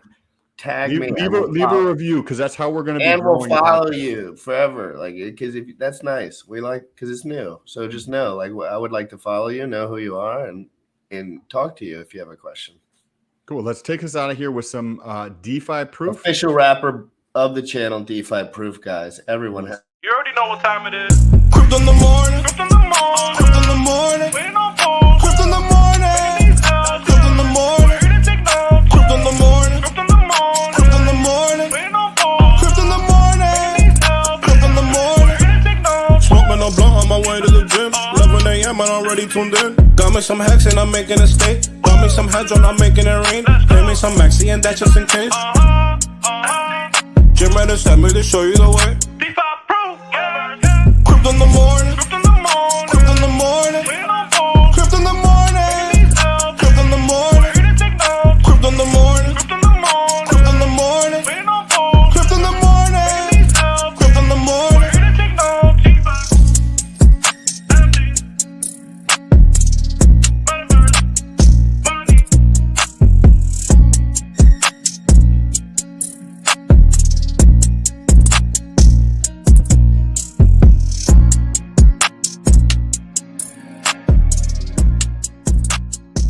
Speaker 1: Leave
Speaker 3: a review because that's how we're going to be.
Speaker 1: And we'll follow you forever, like because if that's nice, we like because it's new. So just know, like I would like to follow you, know who you are, and talk to you if you have a question.
Speaker 3: Cool. Let's take us out of here with some DeFi proof.
Speaker 1: Official rapper of the channel, DeFi proof, guys. Everyone has.
Speaker 2: You already know what time it is. Crypto in the morning. Crypto in the morning. Crypto in the morning. Waiting on phone. Crypto in the morning. Crypto in the morning. Crypto in the morning. Crypto in the morning. Crypto in the morning. Waiting on phone. Crypto in the morning. Crypto in the morning. Smoking a blunt on my way to the gym. 11 a.m. and I'm already tuned in. Got me some hex and I'm making a state. Got me some hedge on, I'm making it rain. Pay me some maxi and that's just in case. Jim Reddit sent me to show you the way.